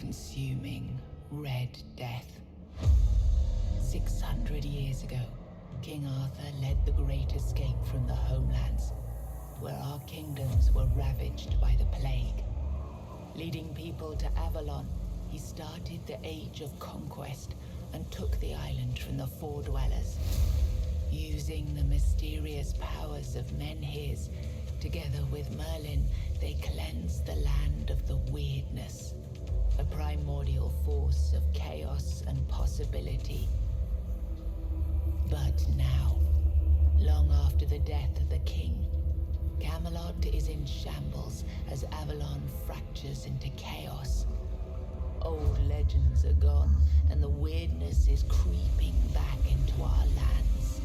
all-consuming Red Death. 600 years ago, King Arthur led the Great Escape from the homelands, where our kingdoms were ravaged by the plague. Leading people to Avalon, he started the Age of Conquest and took the island from the Four Dwellers. Using the mysterious powers of Menhirs, together with Merlin, they cleansed the land of the Weirdness, a primordial force of chaos and possibility. But now, long after the death of the king, Camelot is in shambles as Avalon fractures into chaos. Old legends are gone, and the Weirdness is creeping back into our lands.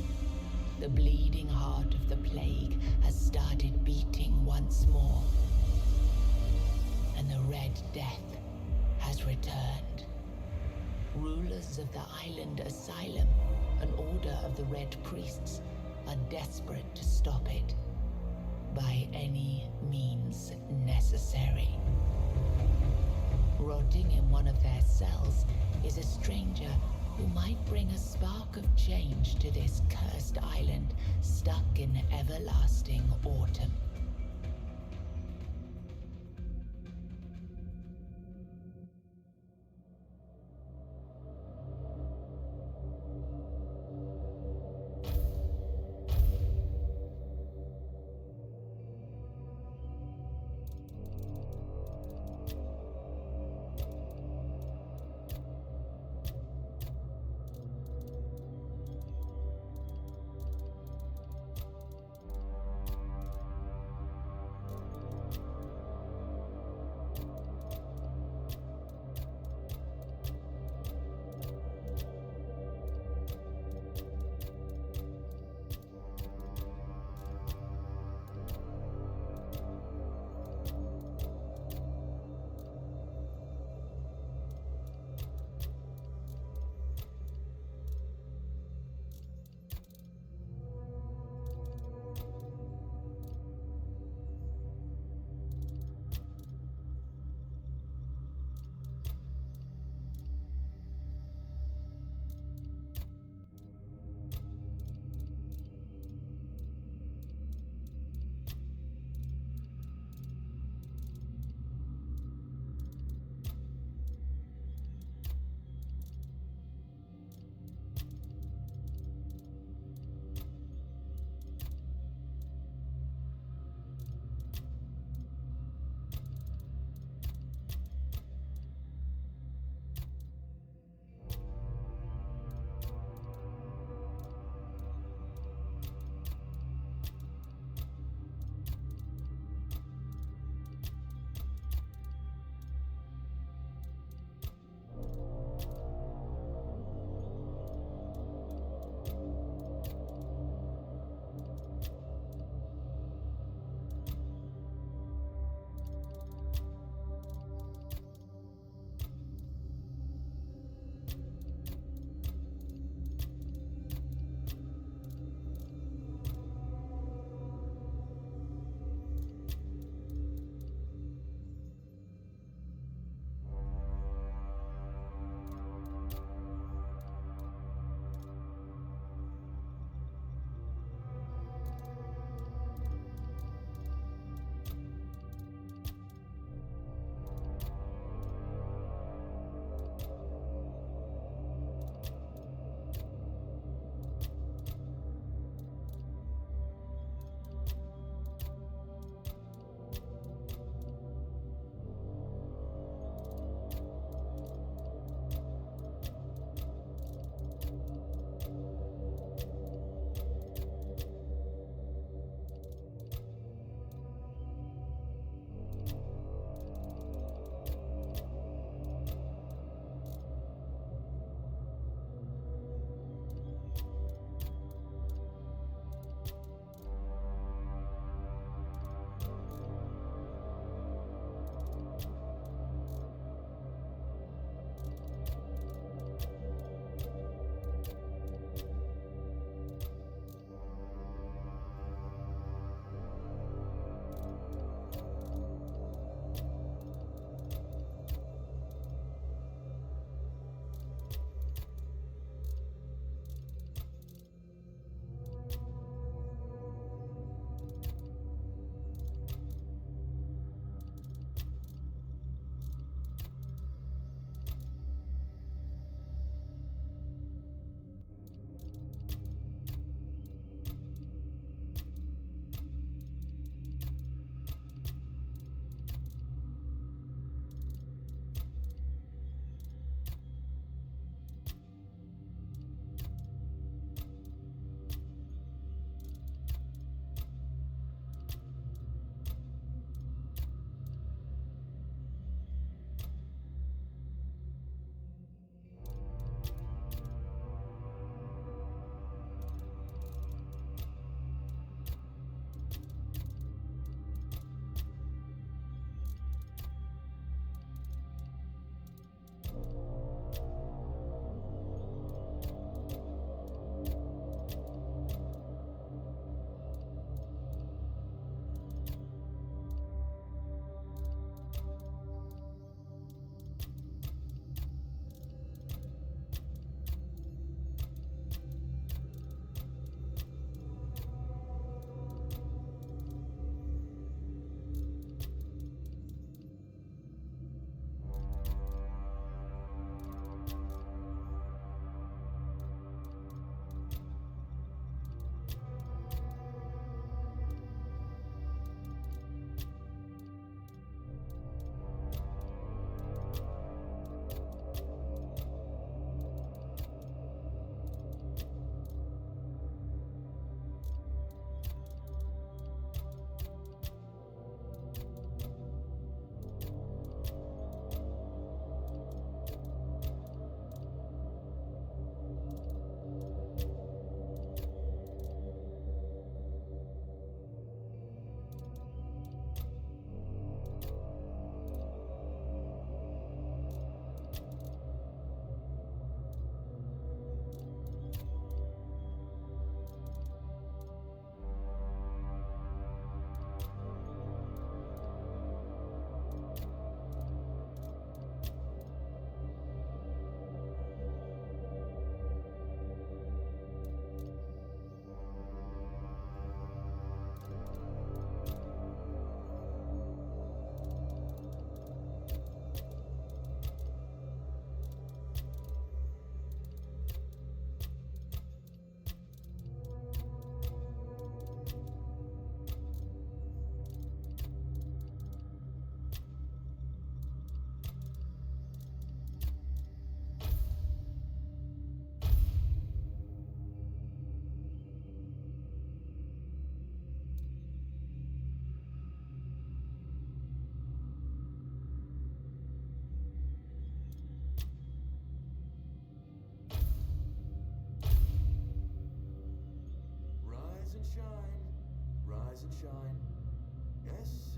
The bleeding heart of the plague has started beating once more, and the Red Death has returned. Rulers of the island asylum, an order of the Red Priests, are desperate to stop it by any means necessary. Rotting in one of their cells is a stranger who might bring a spark of change to this cursed island stuck in everlasting autumn.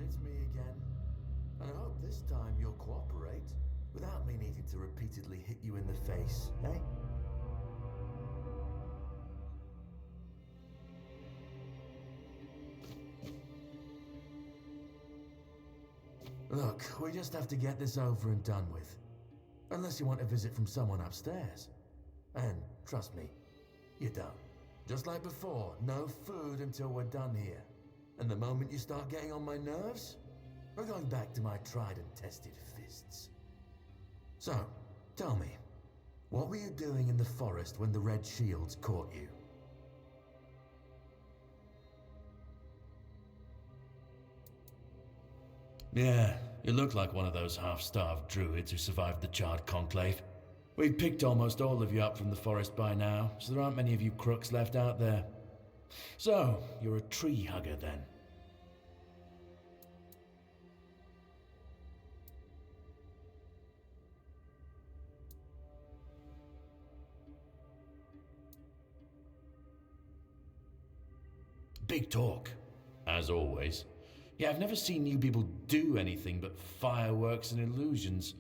it's me again. And I hope this time you'll cooperate, without me needing to repeatedly hit you in the face, eh? Look, we just have to get this over and done with. Unless you want a visit from someone upstairs. And, trust me, you don't. Just like before, no food until we're done here. And the moment you start getting on my nerves, we're going back to my tried and tested fists. So, tell me, what were you doing in the forest when the Red Shields caught you? Yeah, you look like one of those half-starved druids who survived the Charred Conclave. We've picked almost all of you up from the forest by now, so there aren't many of you crooks left out there. So, you're a tree hugger then? Big talk, as always. Yeah, I've never seen you people do anything but fireworks and illusions.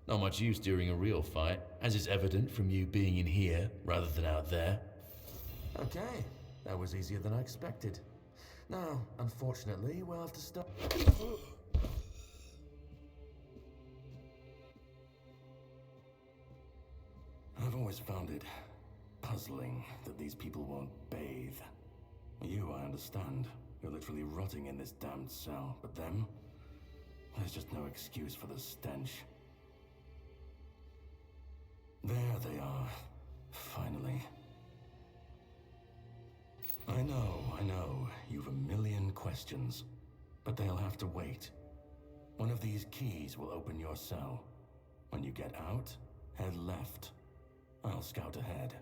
Not much use during a real fight, as is evident from you being in here rather than out there. Okay, that was easier than I expected. Now, unfortunately, we'll have to stop. I've always found it puzzling that these people won't bathe. You, I understand. You're literally rotting in this damned cell, but them? There's just no excuse for the stench. There they are. Finally. I know, you've a million questions, but they'll have to wait. One of these keys will open your cell. When you get out, head left. I'll scout ahead.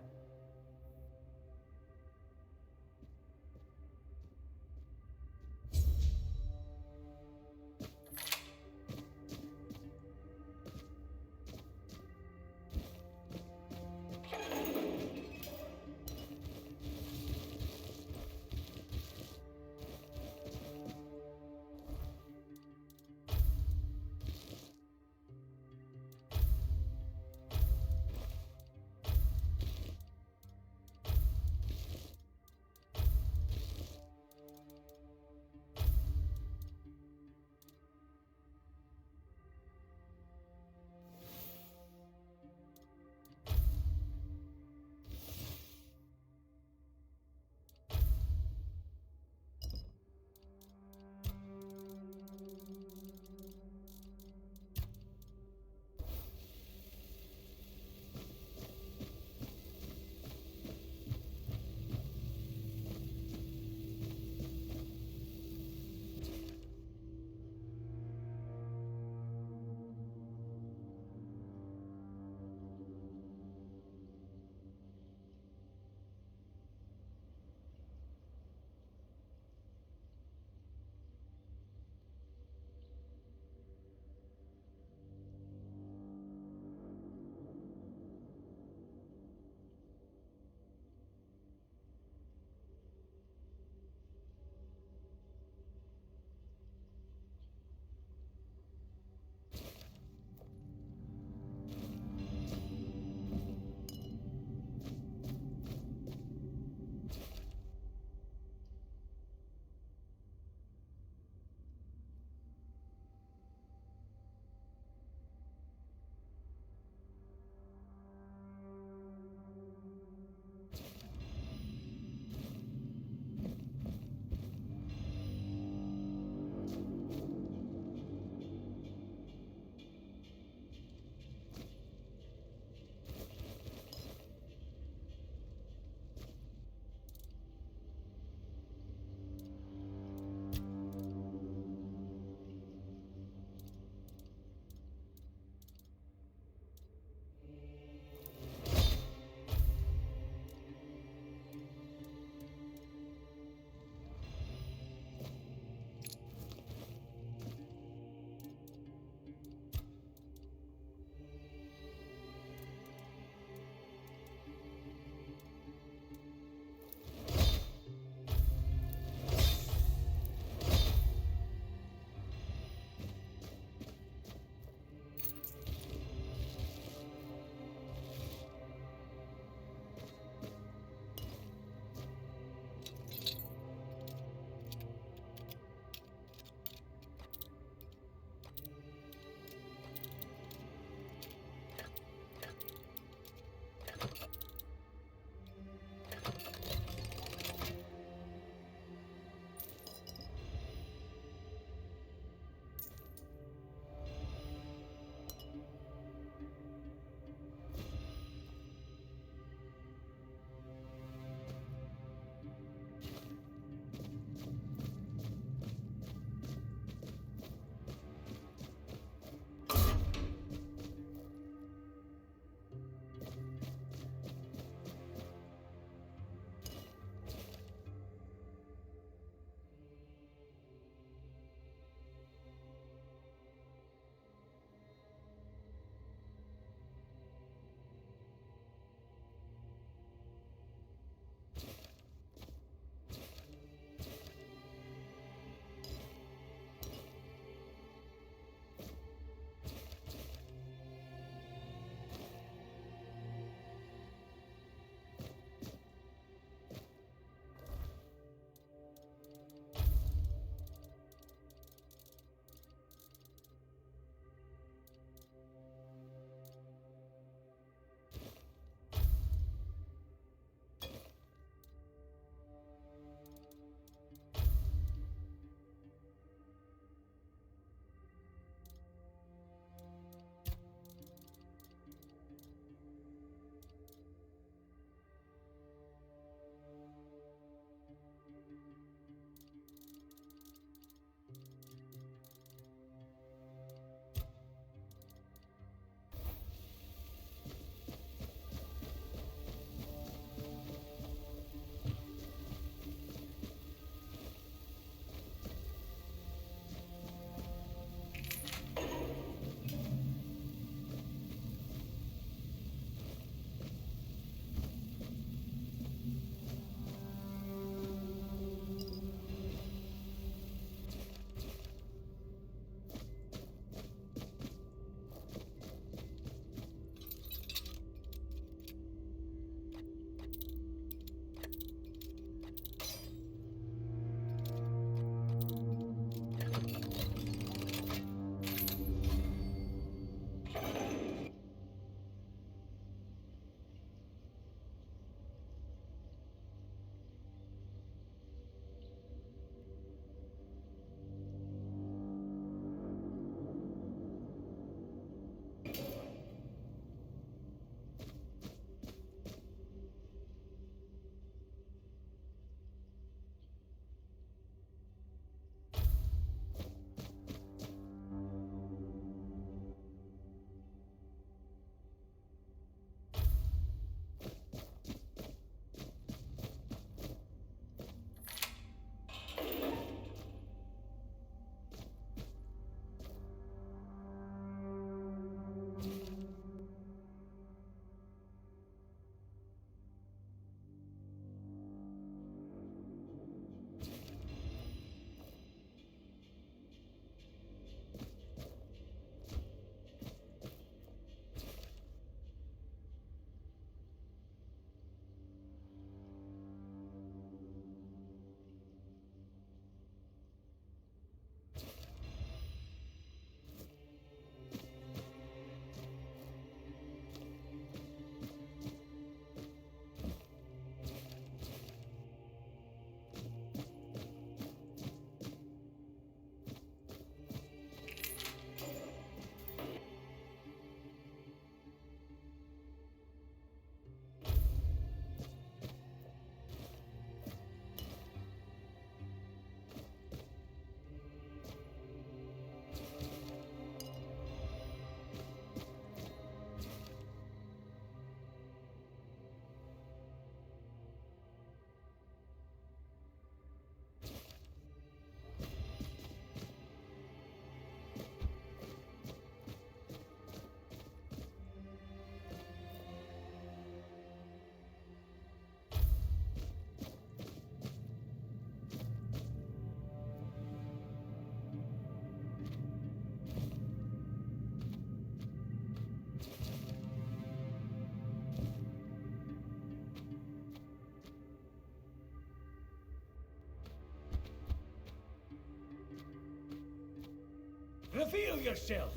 Reveal yourself!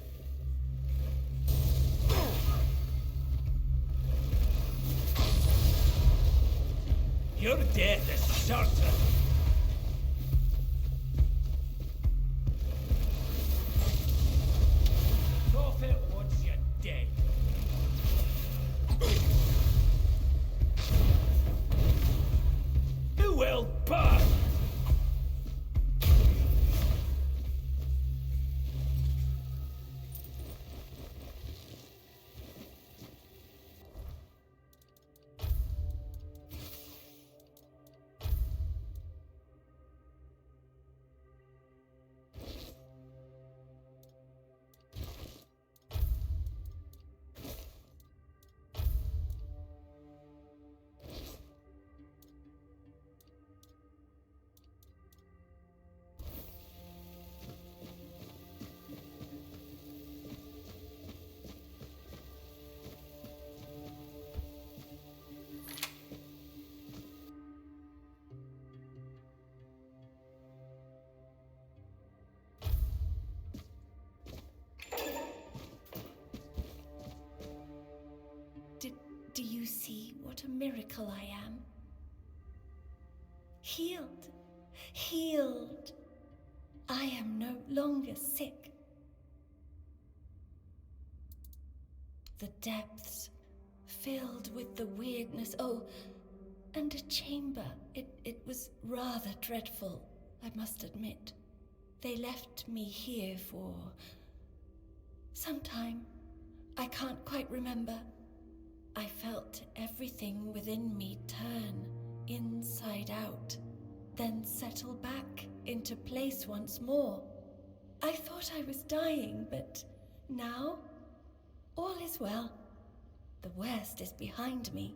Your death is certain! Prophet wants you dead. You will burn! Do you see what a miracle I am? Healed. Healed. I am no longer sick. The depths, filled with the weirdness. Oh, and a chamber. It was rather dreadful, I must admit. They left me here for some time. I can't quite remember. I felt everything within me turn inside out, then settle back into place once more. I thought I was dying, but now all is well. The worst is behind me.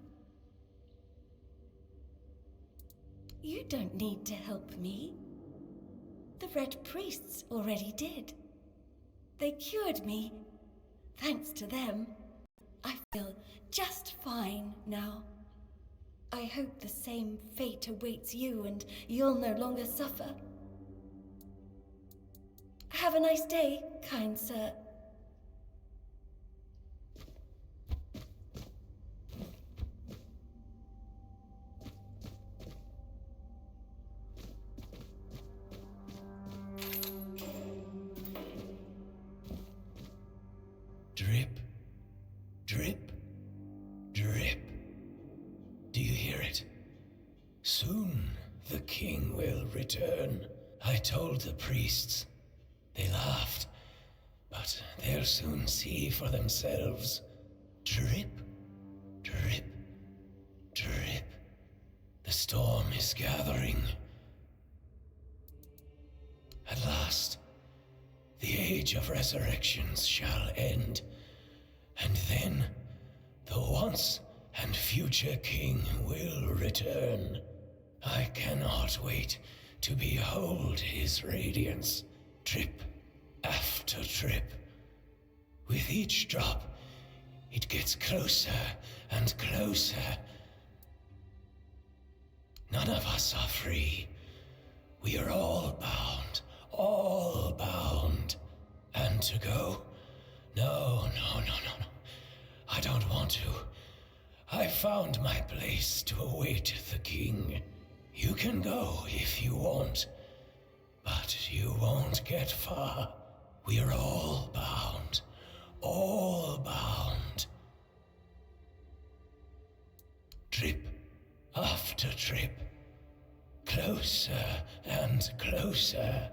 You don't need to help me. The Red Priests already did. They cured me. Thanks to them, I feel just fine now. I hope the same fate awaits you and you'll no longer suffer. Have a nice day, kind sir. Drip, drip, drip. Do you hear it? Soon the king will return. I told the priests. They laughed, but they'll soon see for themselves. Drip, drip, drip. The storm is gathering. At last, the age of resurrections shall end, and then the once and future king will return. I cannot wait to behold his radiance, drip after drip. With each drop, it gets closer and closer. None of us are free. We are all bound. All bound. And to go? No. I don't want to. I found my place to await the king. You can go if you want, but you won't get far. We are all bound. All bound. Trip after trip. Closer and closer.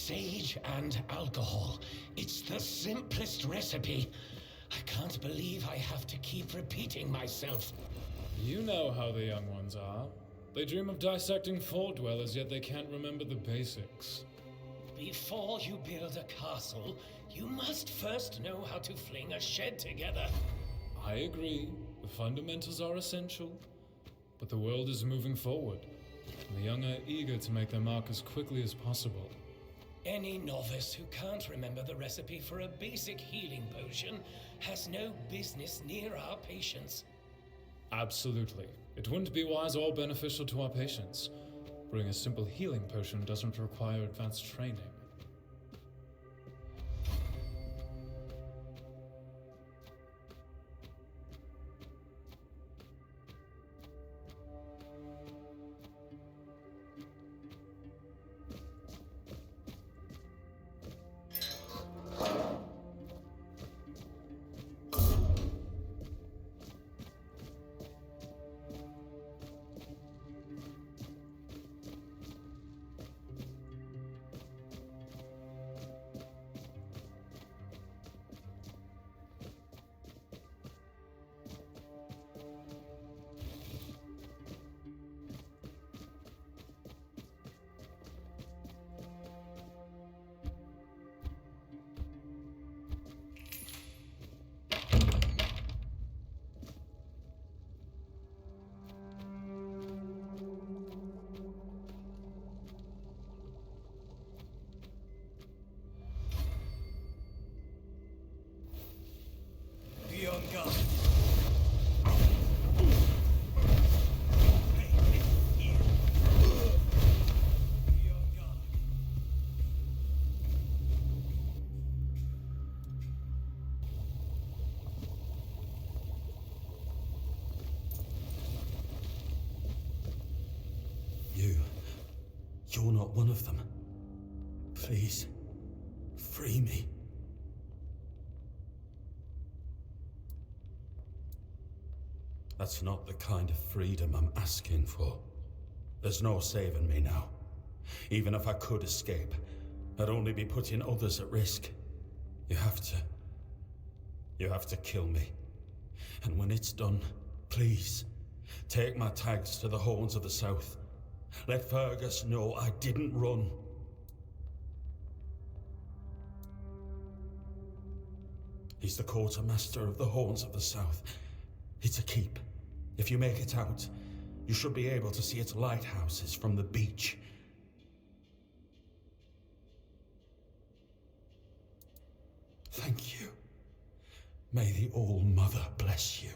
Sage and alcohol. It's the simplest recipe. I can't believe I have to keep repeating myself. You know how the young ones are. They dream of dissecting Fort Dwellers, yet they can't remember the basics. Before you build a castle, you must first know how to fling a shed together. I agree. The fundamentals are essential. But the world is moving forward, and the young are eager to make their mark as quickly as possible. Any novice who can't remember the recipe for a basic healing potion has no business near our patients. Absolutely. It wouldn't be wise or beneficial to our patients. Brewing a simple healing potion doesn't require advanced training. Be on guard. You're not one of them. Please, free me. That's not the kind of freedom I'm asking for. There's no saving me now. Even if I could escape, I'd only be putting others at risk. You have to kill me. And when it's done, please, take my tags to the Horns of the South. Let Fergus know I didn't run. He's the quartermaster of the Horns of the South. It's a keep. If you make it out, you should be able to see its lighthouses from the beach. Thank you. May the All-Mother bless you.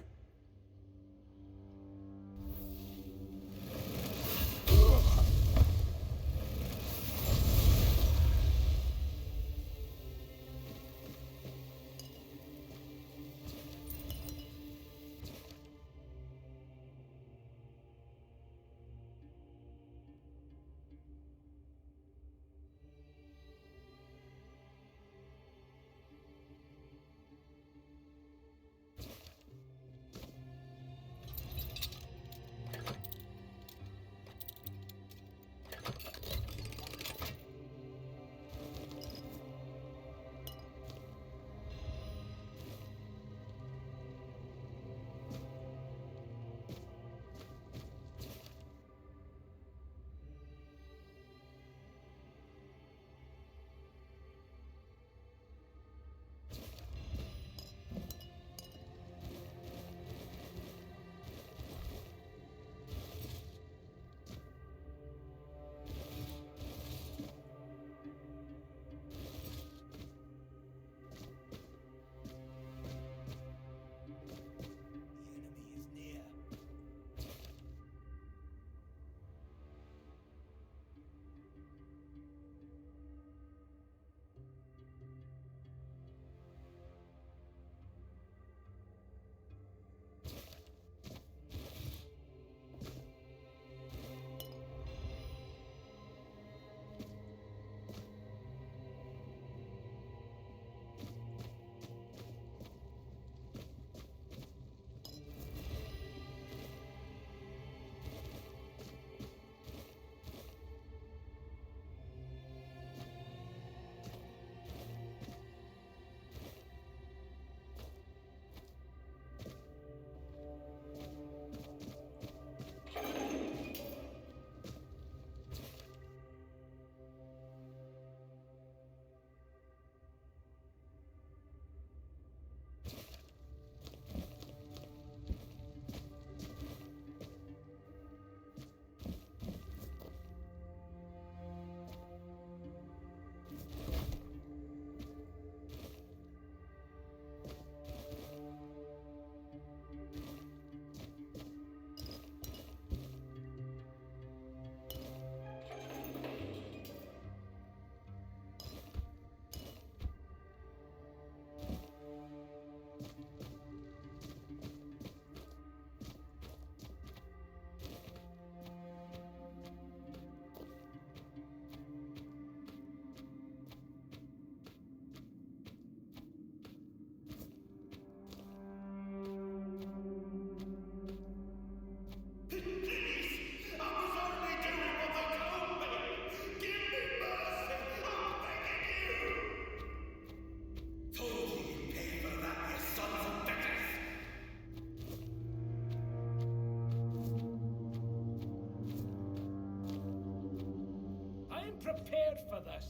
prepared for this.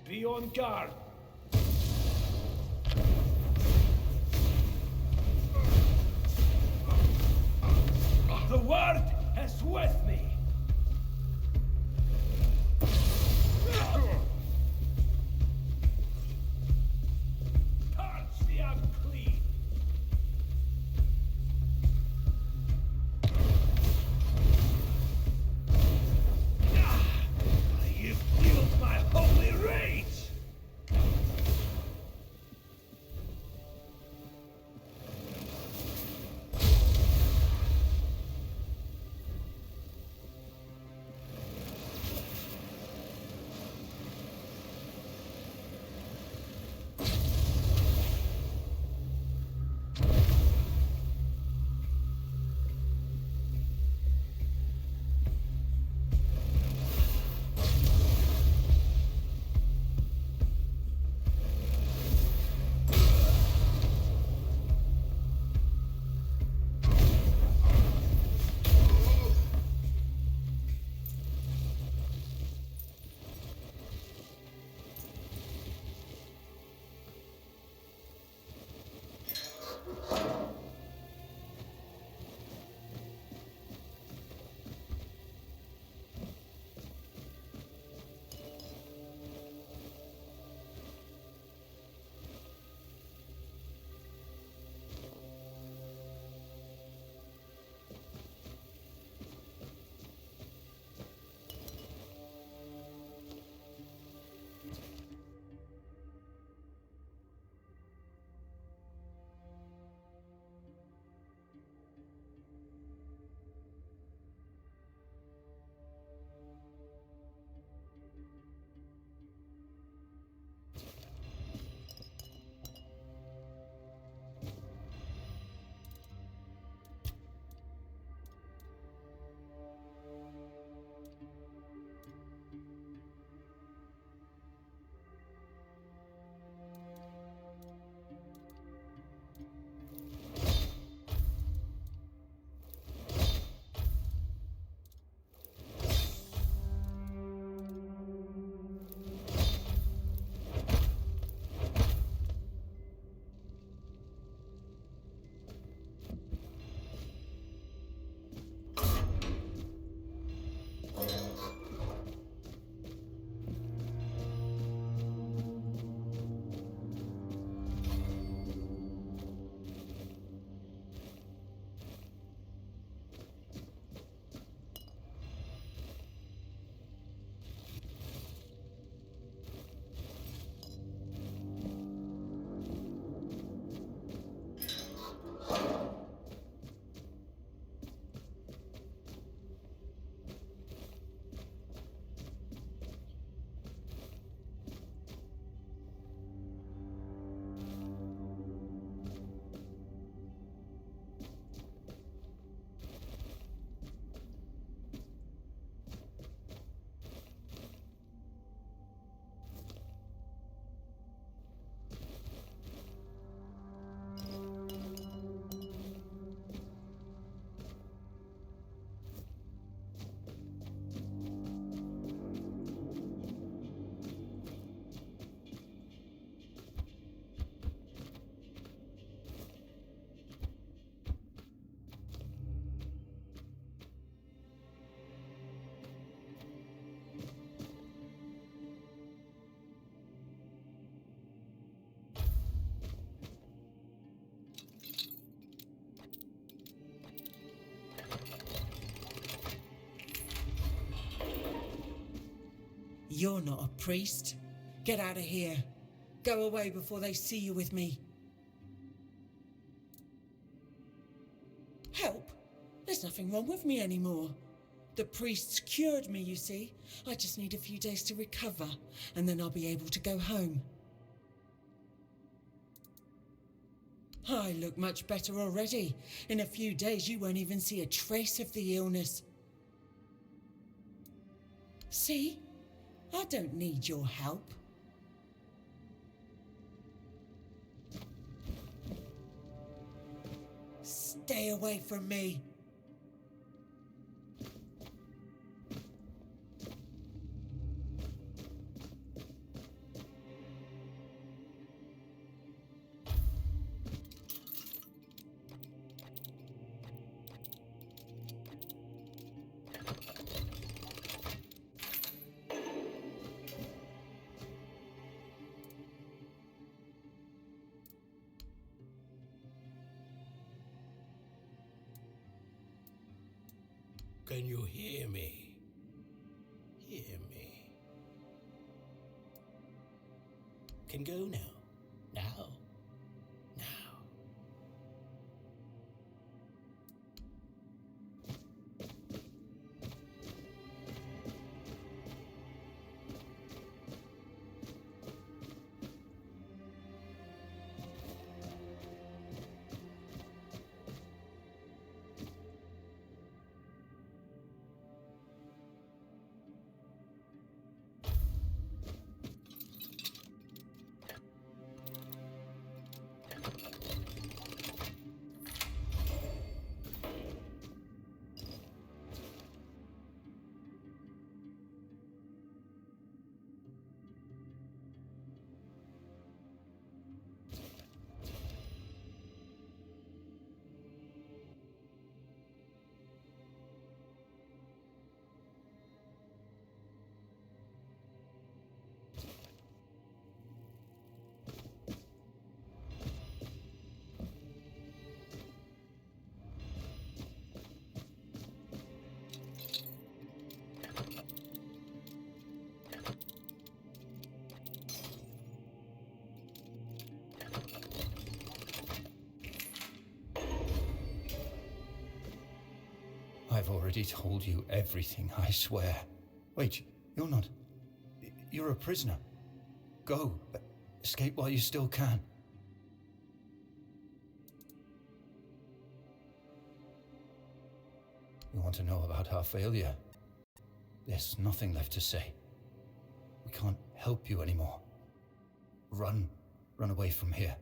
Be on guard. The word is with me. Touch the unclean. You fueled my holy rage. You're not a priest. Get out of here. Go away before they see you with me. Help? There's nothing wrong with me anymore. The priests cured me, you see. I just need a few days to recover, and then I'll be able to go home. I look much better already. In a few days, you won't even see a trace of the illness. See? I don't need your help. Stay away from me. Can you hear me? Hear me. Can go now. Now. Now. I've already told you everything, I swear. Wait, you're not... You're a prisoner. Go. Escape while you still can. You want to know about our failure? There's nothing left to say. We can't help you anymore. Run. Run away from here.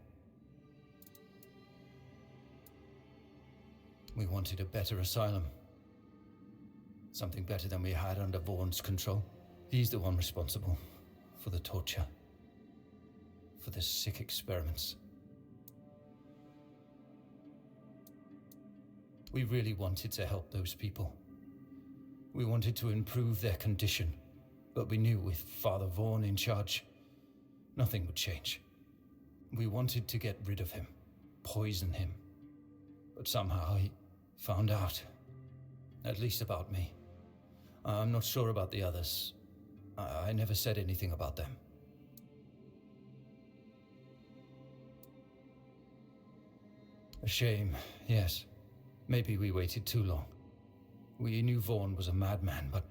We wanted a better asylum. Something better than we had under Vaughn's control. He's the one responsible for the torture, for the sick experiments. We really wanted to help those people. We wanted to improve their condition, but we knew with Father Vaughn in charge, nothing would change. We wanted to get rid of him, poison him, but somehow he found out, at least about me. I'm not sure about the others. I never said anything about them. A shame, yes. Maybe we waited too long. We knew Vaughn was a madman, but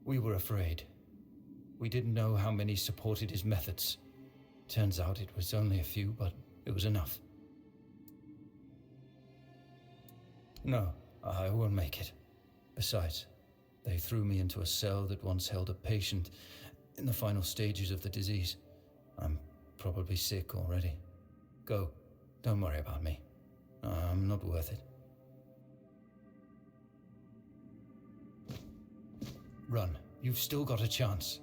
we were afraid. We didn't know how many supported his methods. Turns out it was only a few, but it was enough. No, I won't make it. Besides, they threw me into a cell that once held a patient in the final stages of the disease. I'm probably sick already. Go. Don't worry about me. I'm not worth it. Run. You've still got a chance.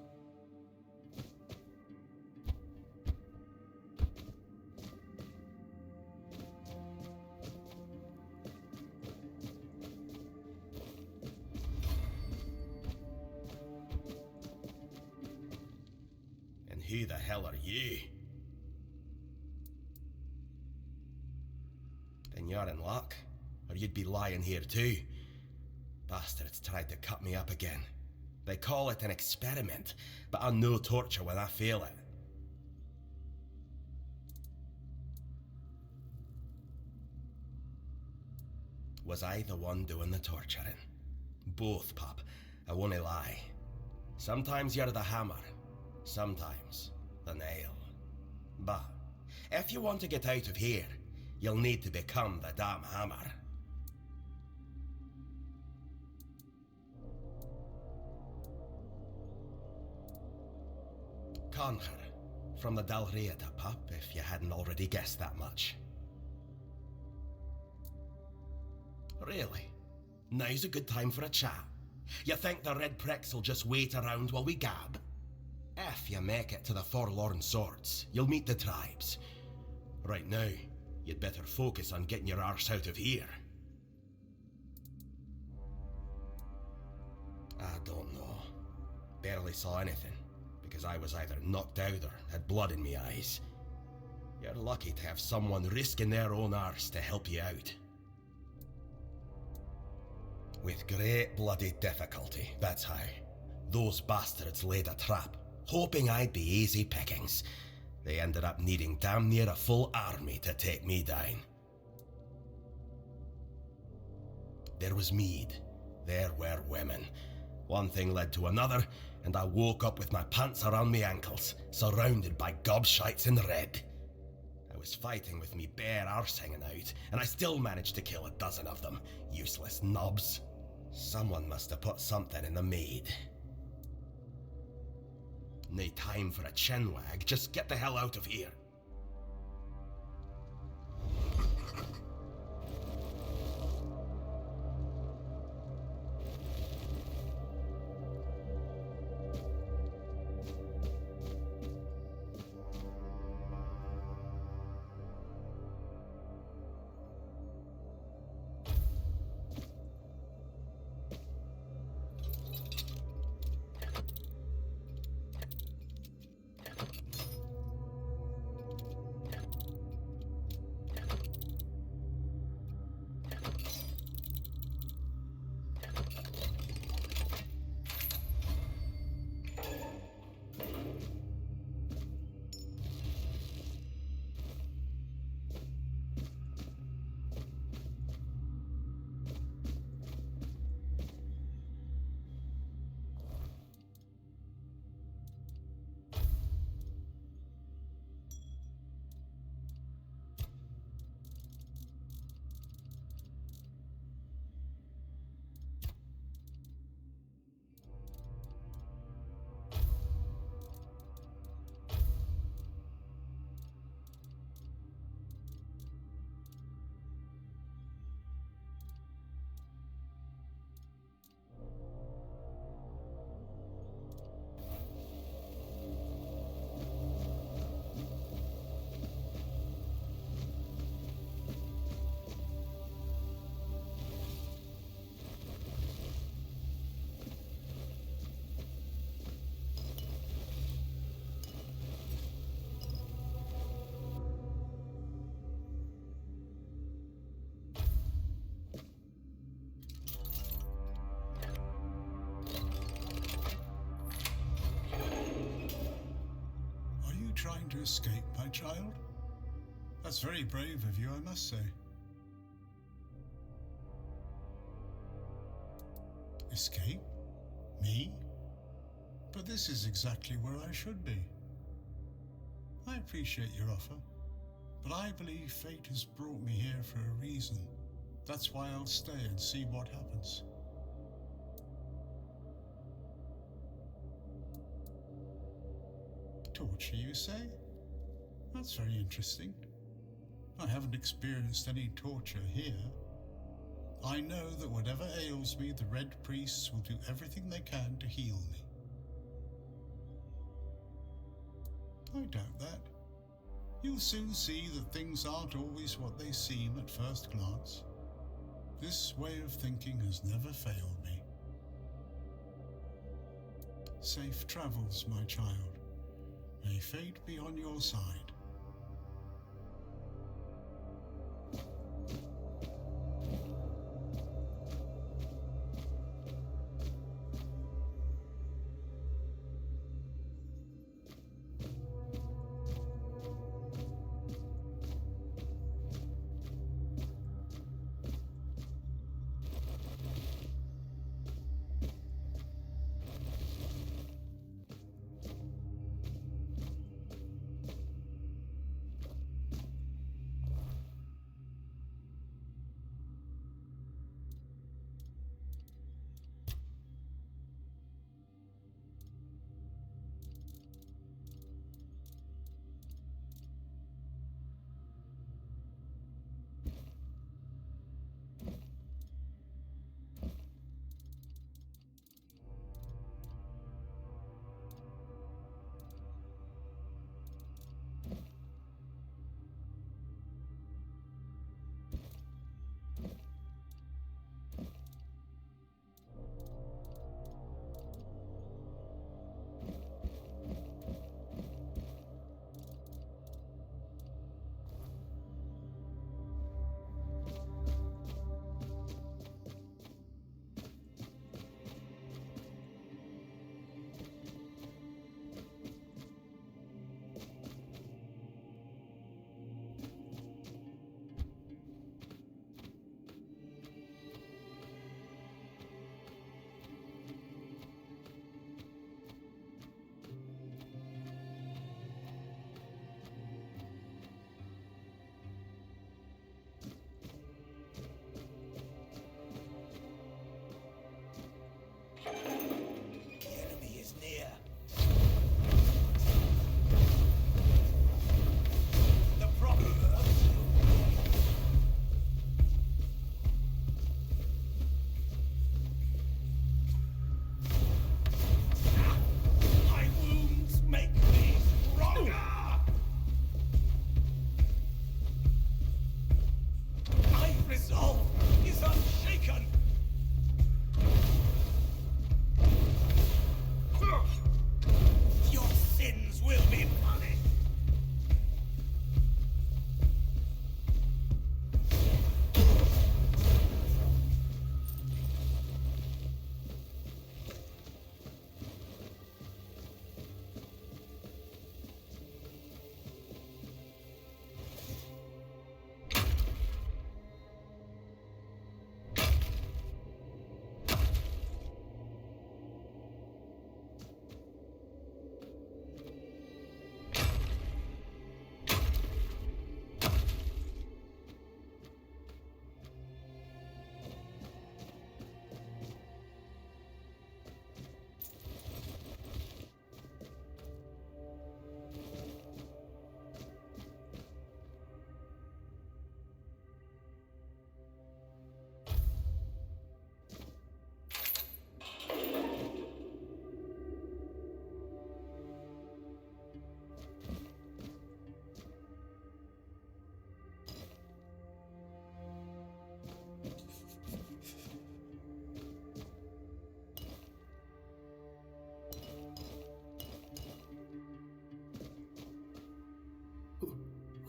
Who the hell are you? Then you're in luck, or you'd be lying here too. Bastards tried to cut me up again. They call it an experiment, but I know torture when I feel it. Was I the one doing the torturing? Both, pup. I won't lie. Sometimes you're the hammer, sometimes the nail. But if you want to get out of here, you'll need to become the damn hammer. Conquer. From the Dalriata, pup, if you hadn't already guessed that much. Really? Now's a good time for a chat. You think the red pricks will just wait around while we gab? If you make it to the Forlorn Swords, you'll meet the tribes. Right now, you'd better focus on getting your arse out of here. I don't know. Barely saw anything, because I was either knocked out or had blood in me eyes. You're lucky to have someone risking their own arse to help you out. With great bloody difficulty, that's how. Those bastards laid a trap, hoping I'd be easy pickings. They ended up needing damn near a full army to take me down. There was mead. There were women. One thing led to another, and I woke up with my pants around my ankles, surrounded by gobshites in red. I was fighting with me bare arse hanging out, and I still managed to kill a dozen of them, useless knobs. Someone must have put something in the mead. No time for a chinwag, just get the hell out of here. Trying to escape, my child? That's very brave of you, I must say. Escape? Me? But this is exactly where I should be. I appreciate your offer, but I believe fate has brought me here for a reason. That's why I'll stay and see what happens. Torture, you say? That's very interesting. I haven't experienced any torture here. I know that whatever ails me, the Red Priests will do everything they can to heal me. I doubt that. You'll soon see that things aren't always what they seem at first glance. This way of thinking has never failed me. Safe travels, my child. May fate be on your side.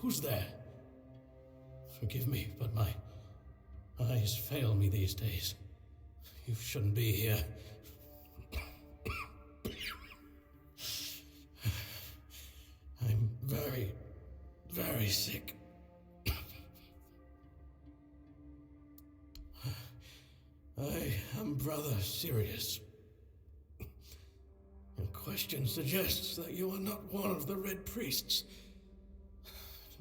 Who's there? Forgive me, but my eyes fail me these days. You shouldn't be here. I'm very, very sick. I am Brother Sirius. Your question suggests that you are not one of the Red Priests.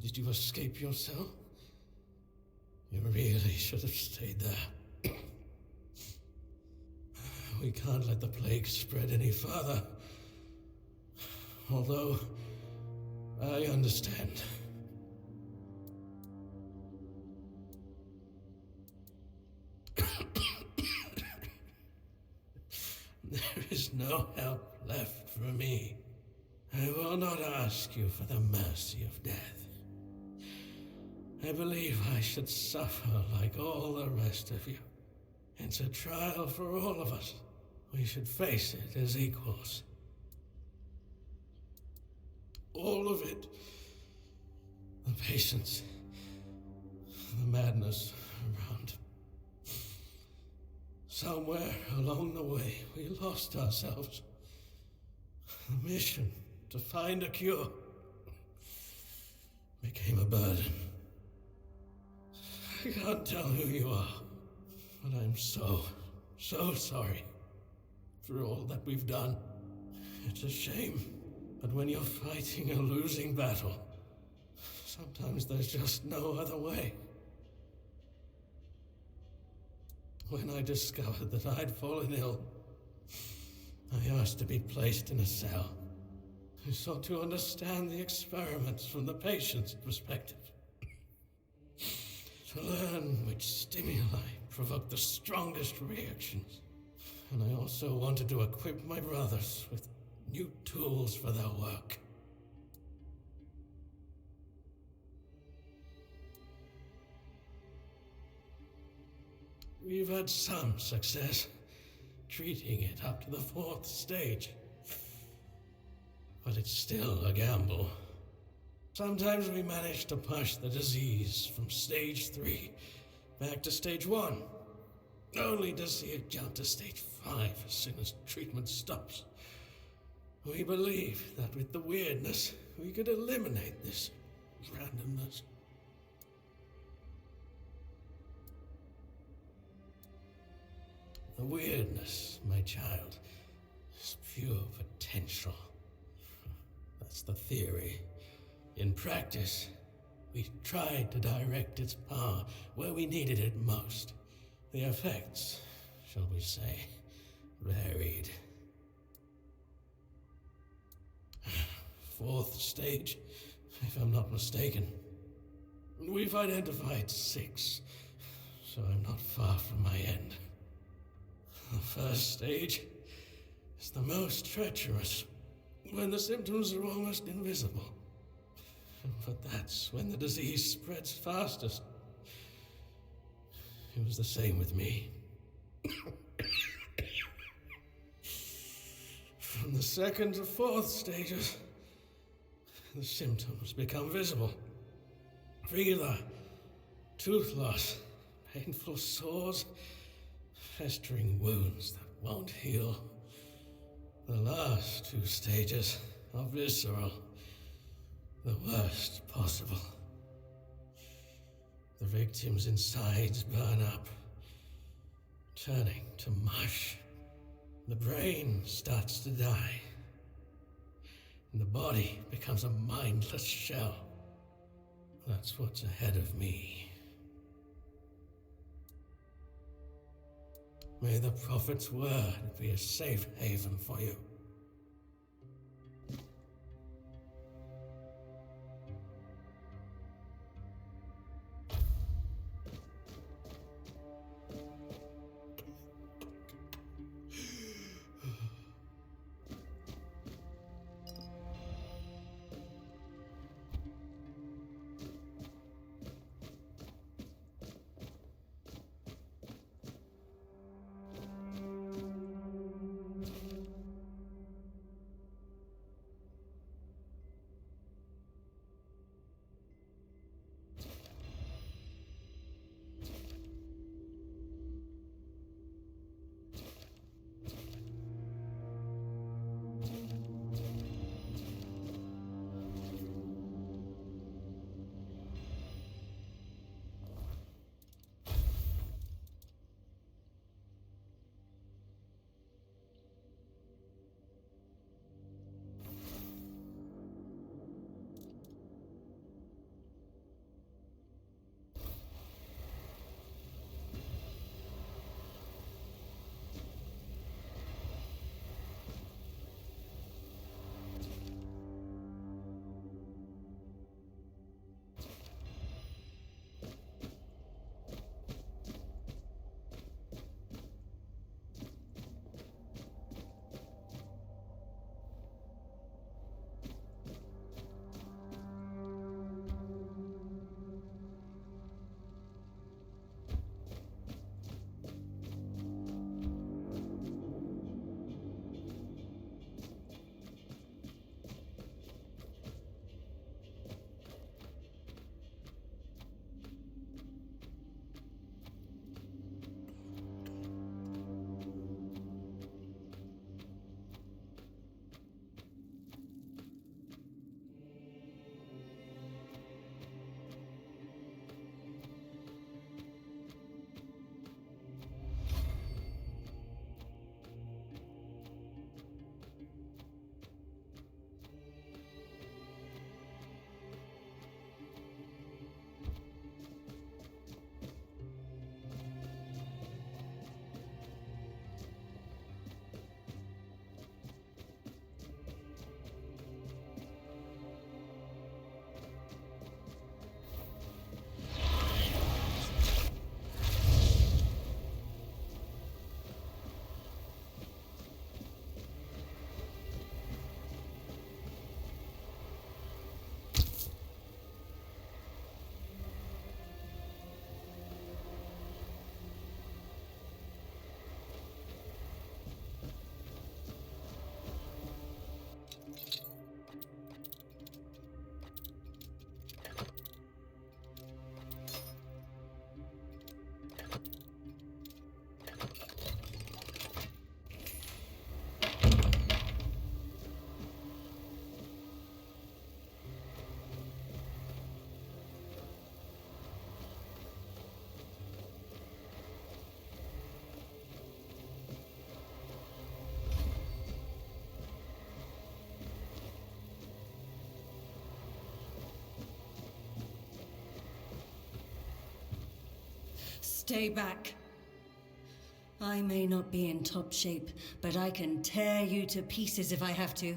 Did you escape yourself? You really should have stayed there. We can't let the plague spread any further. Although, I understand. There is no help left for me. I will not ask you for the mercy of death. I believe I should suffer like all the rest of you. It's a trial for all of us. We should face it as equals. All of it. The patience, the madness around. Somewhere along the way, we lost ourselves. The mission to find a cure became a burden. I can't tell who you are, but I'm so sorry for all that we've done. It's a shame, but when you're fighting a losing battle, sometimes there's just no other way. When I discovered that I'd fallen ill, I asked to be placed in a cell. I sought to understand the experiments from the patient's perspective. To learn which stimuli provoke the strongest reactions. And I also wanted to equip my brothers with new tools for their work. We've had some success treating it up to the 4th stage. But it's still a gamble. Sometimes we manage to push the disease from stage 3 back to stage 1, only to see it jump to stage 5 as soon as treatment stops. We believe that with the weirdness, we could eliminate this randomness. The weirdness, my child, is pure potential. That's the theory. In practice, we tried to direct its power where we needed it most. The effects, shall we say, varied. 4th stage, if I'm not mistaken. We've identified 6, so I'm not far from my end. The 1st stage is the most treacherous, when the symptoms are almost invisible. But that's when the disease spreads fastest. It was the same with me. From the 2nd to 4th stages, the symptoms become visible. Fever, tooth loss, painful sores, festering wounds that won't heal. The last 2 stages are visceral, the worst possible. The victim's insides burn up, turning to mush. The brain starts to die, and the body becomes a mindless shell. That's what's ahead of me. May the Prophet's word be a safe haven for you. Stay back. I may not be in top shape, but I can tear you to pieces if I have to.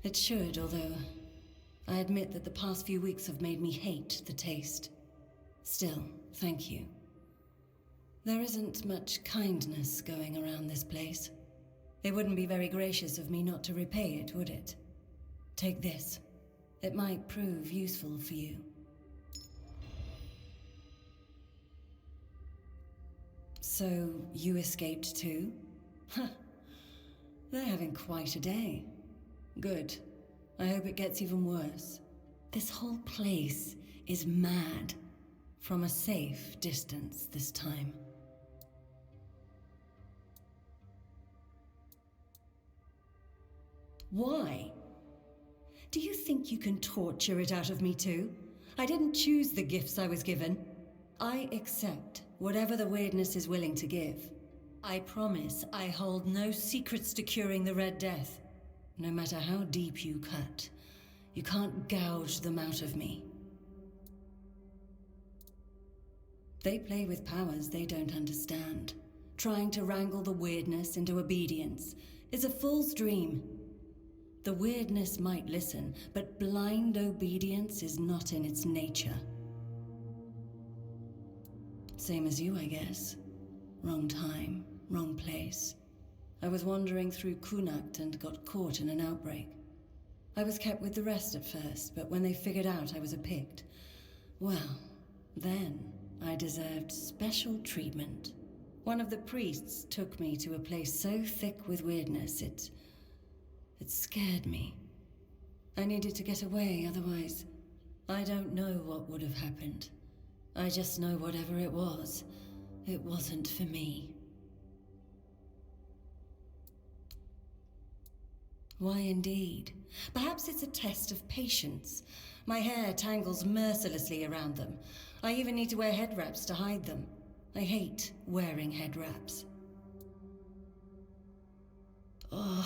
It should, although I admit that the past few weeks have made me hate the taste. Still, thank you. There isn't much kindness going around this place. It wouldn't be very gracious of me not to repay it, would it? Take this. It might prove useful for you. So, you escaped too? Huh. They're having quite a day. Good. I hope it gets even worse. This whole place is mad. From a safe distance this time. Why? Do you think you can torture it out of me too? I didn't choose the gifts I was given. I accept whatever the weirdness is willing to give. I promise I hold no secrets to curing the Red Death. No matter how deep you cut, you can't gouge them out of me. They play with powers they don't understand. Trying to wrangle the weirdness into obedience is a fool's dream. The weirdness might listen, but blind obedience is not in its nature. Same as you, I guess. Wrong time, wrong place. I was wandering through Kunakt and got caught in an outbreak. I was kept with the rest at first, but when they figured out I was a Pict, well, then I deserved special treatment. One of the priests took me to a place so thick with weirdness, it scared me. I needed to get away, otherwise, I don't know what would have happened. I just know whatever it wasn't for me. Why indeed? Perhaps it's a test of patience. My hair tangles mercilessly around them. I even need to wear head wraps to hide them. I hate wearing head wraps. Ugh.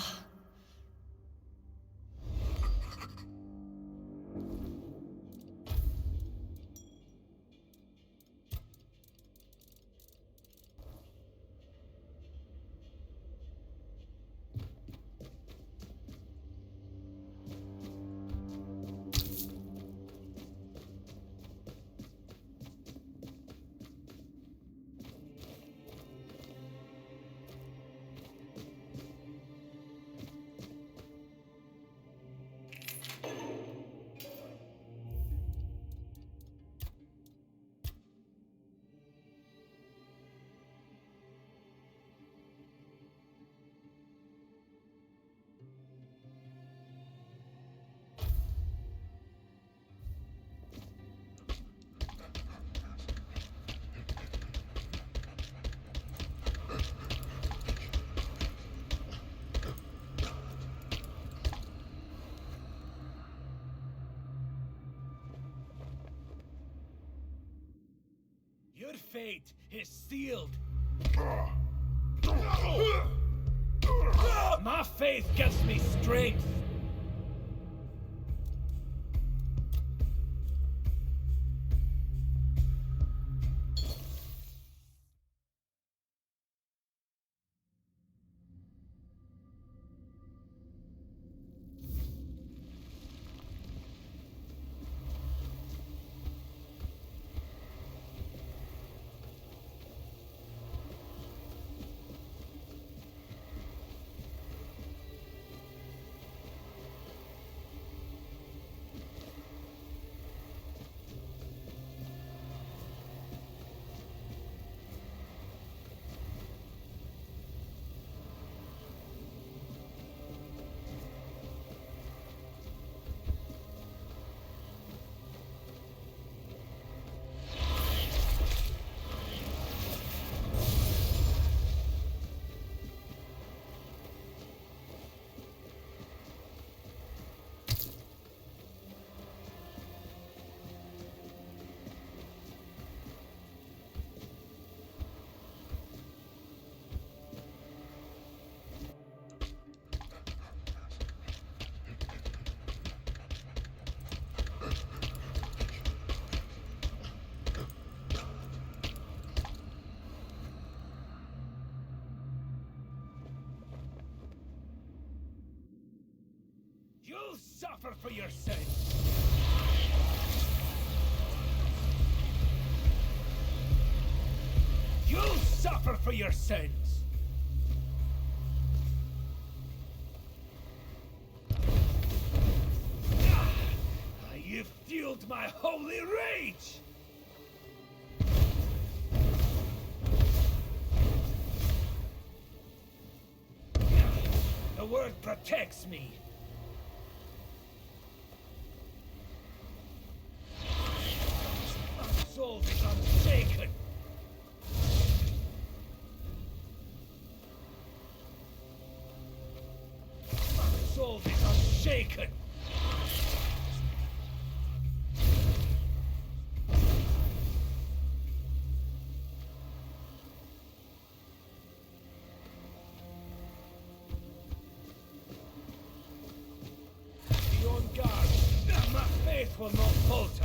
Your fate is sealed. My faith gives me strength. suffer for your sins! You'll suffer for your sins! You've fueled my holy rage! The word protects me. My soul is unshaken. My soul is unshaken. Be on guard. My faith will not falter.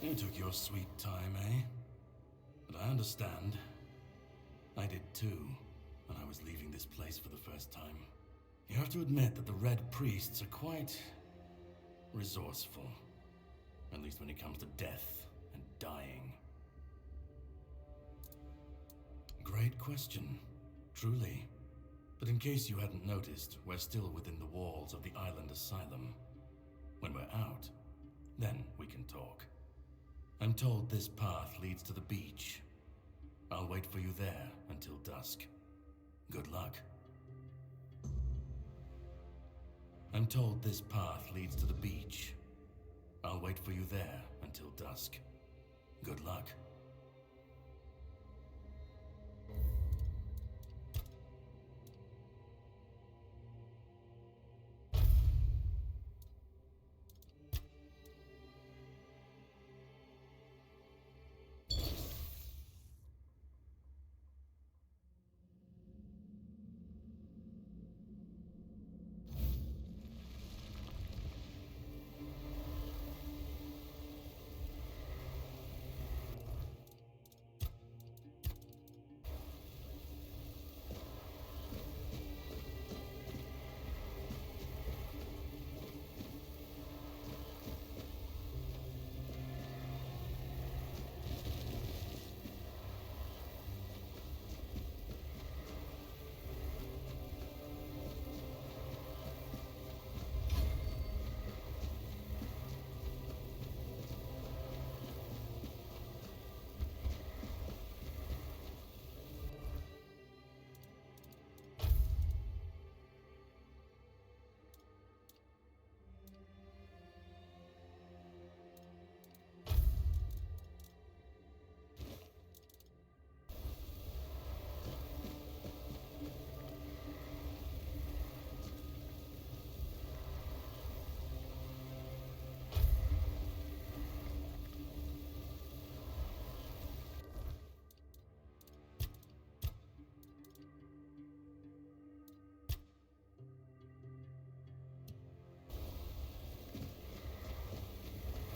You took your sweet time, eh? But I understand. I did too, when I was leaving this place for the first time. You have to admit that the Red Priests are quite resourceful. At least when it comes to death and dying. Great question, truly. But in case you hadn't noticed, we're still within the walls of the island asylum. When we're out, then we can talk. I'm told this path leads to the beach. I'll wait for you there until dusk. Good luck. I'm told this path leads to the beach. I'll wait for you there until dusk. Good luck.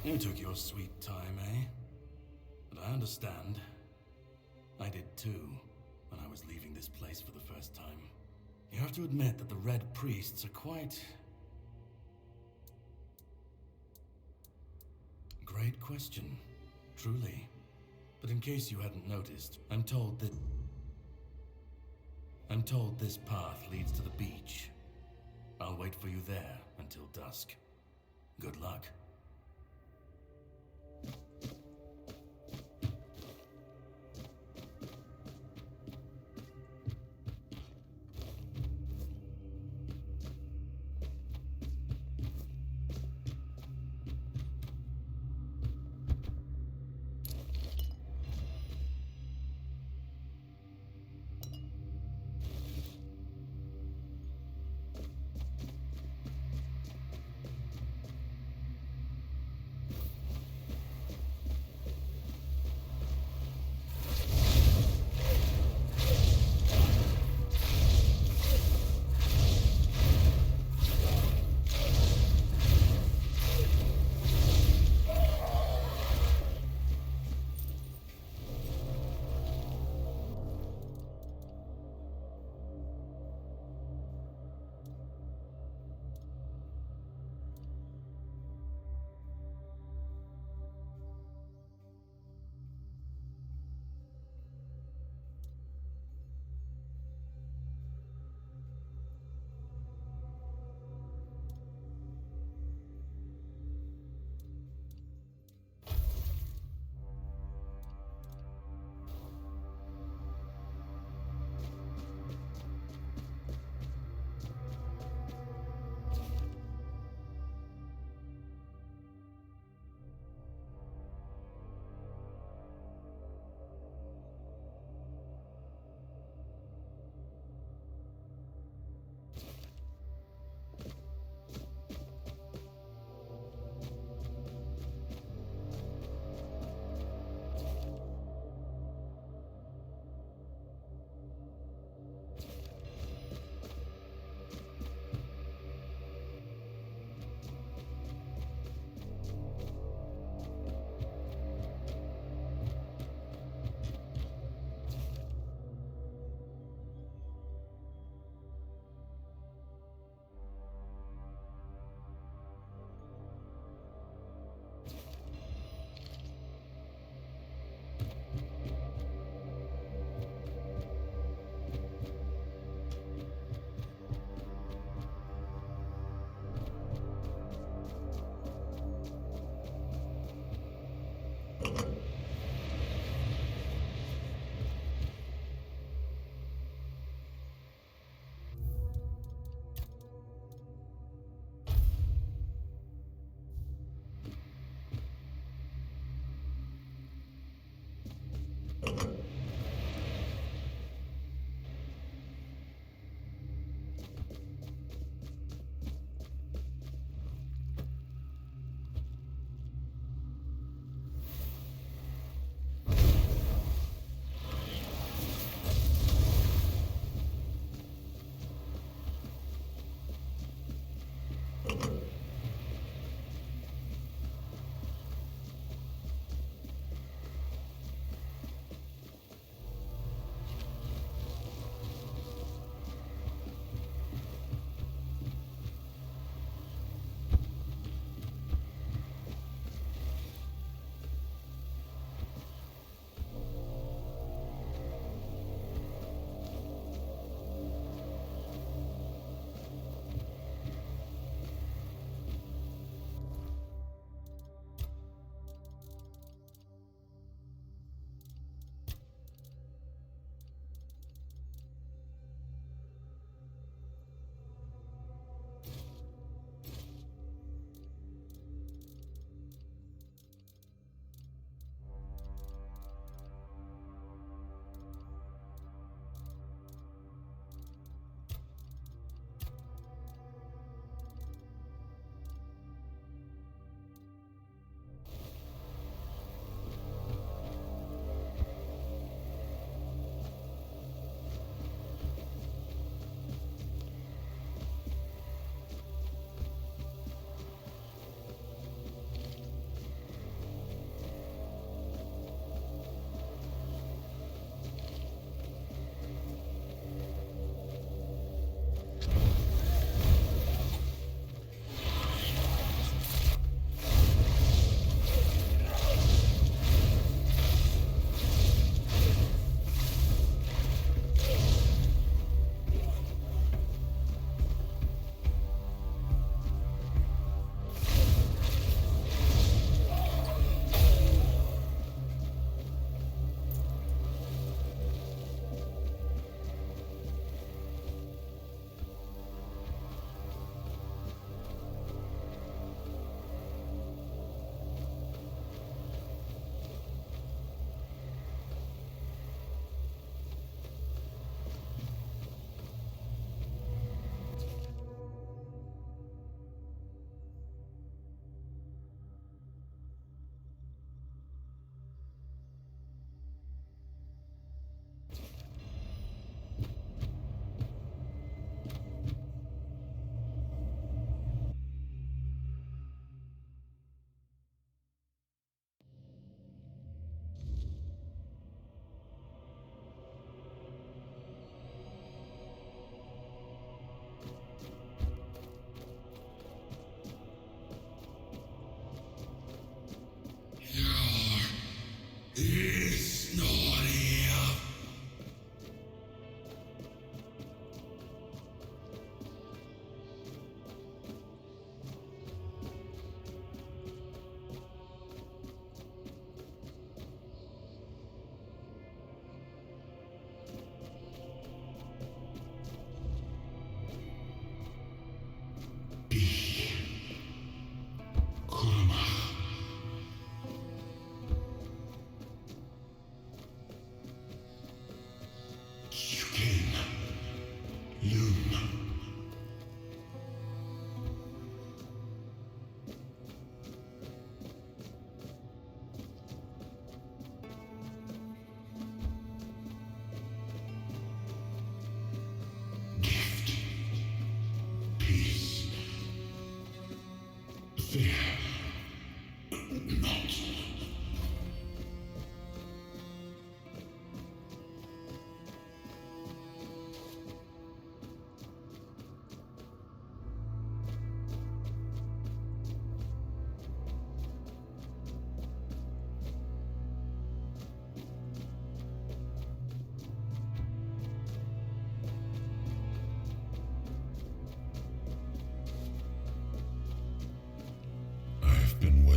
You took your sweet time, eh? But I understand. I did too, when I was leaving this place for the first time. You have to admit that the Red Priests are quite... Great question, truly. But in case you hadn't noticed, I'm told this path leads to the beach. I'll wait for you there until dusk. Good luck.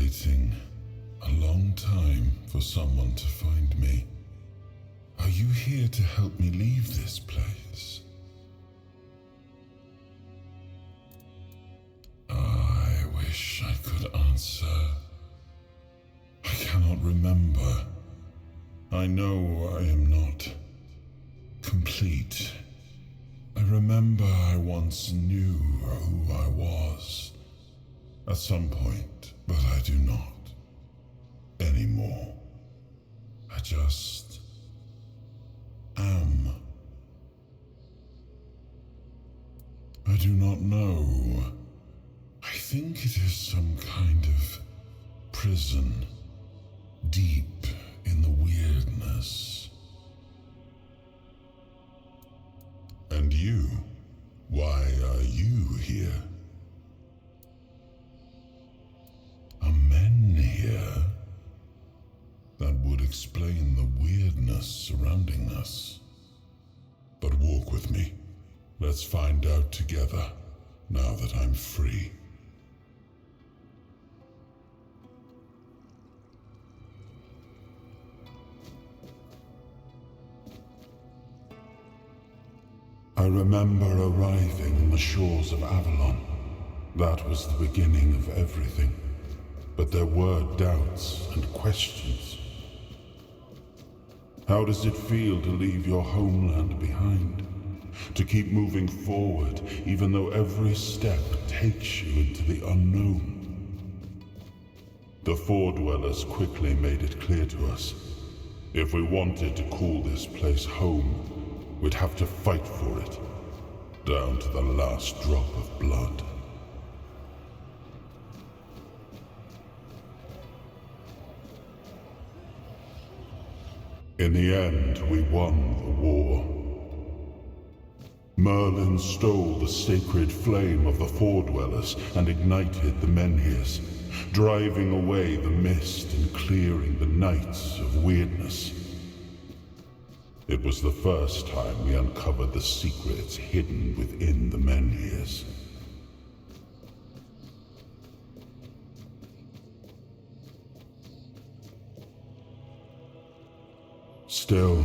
waiting a long time for someone to find me. Are you here to help me leave this place? I wish I could answer. I cannot remember. I know I am not complete. I remember I once knew who I was at some point, but I do not anymore. I just am. I do not know. I think it is some kind of prison, deep in the weirdness. And you? Why are you here? Are men here? That would explain the weirdness surrounding us. But walk with me. Let's find out together, now that I'm free. I remember arriving on the shores of Avalon. That was the beginning of everything. But there were doubts and questions. How does it feel to leave your homeland behind? To keep moving forward, even though every step takes you into the unknown? The Four Dwellers quickly made it clear to us. If we wanted to call this place home, we'd have to fight for it, down to the last drop of blood. In the end, we won the war. Merlin stole the sacred flame of the Four Dwellers and ignited the menhirs, driving away the mist and clearing the nights of weirdness. It was the first time we uncovered the secrets hidden within the menhirs. Still,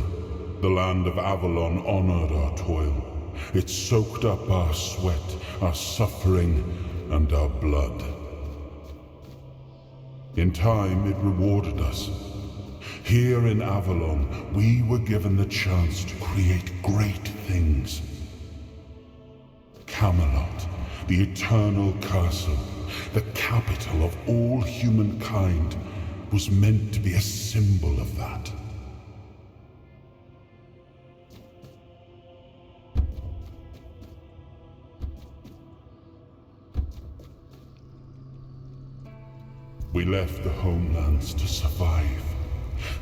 the land of Avalon honored our toil. It soaked up our sweat, our suffering, and our blood. In time, it rewarded us. Here in Avalon, we were given the chance to create great things. Camelot, the eternal castle, the capital of all humankind, was meant to be a symbol of that. We left the homelands to survive.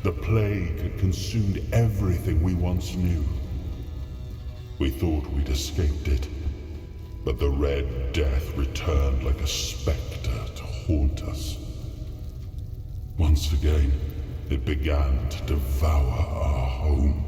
The plague had consumed everything we once knew. We thought we'd escaped it, but the Red Death returned like a specter to haunt us. Once again, it began to devour our home.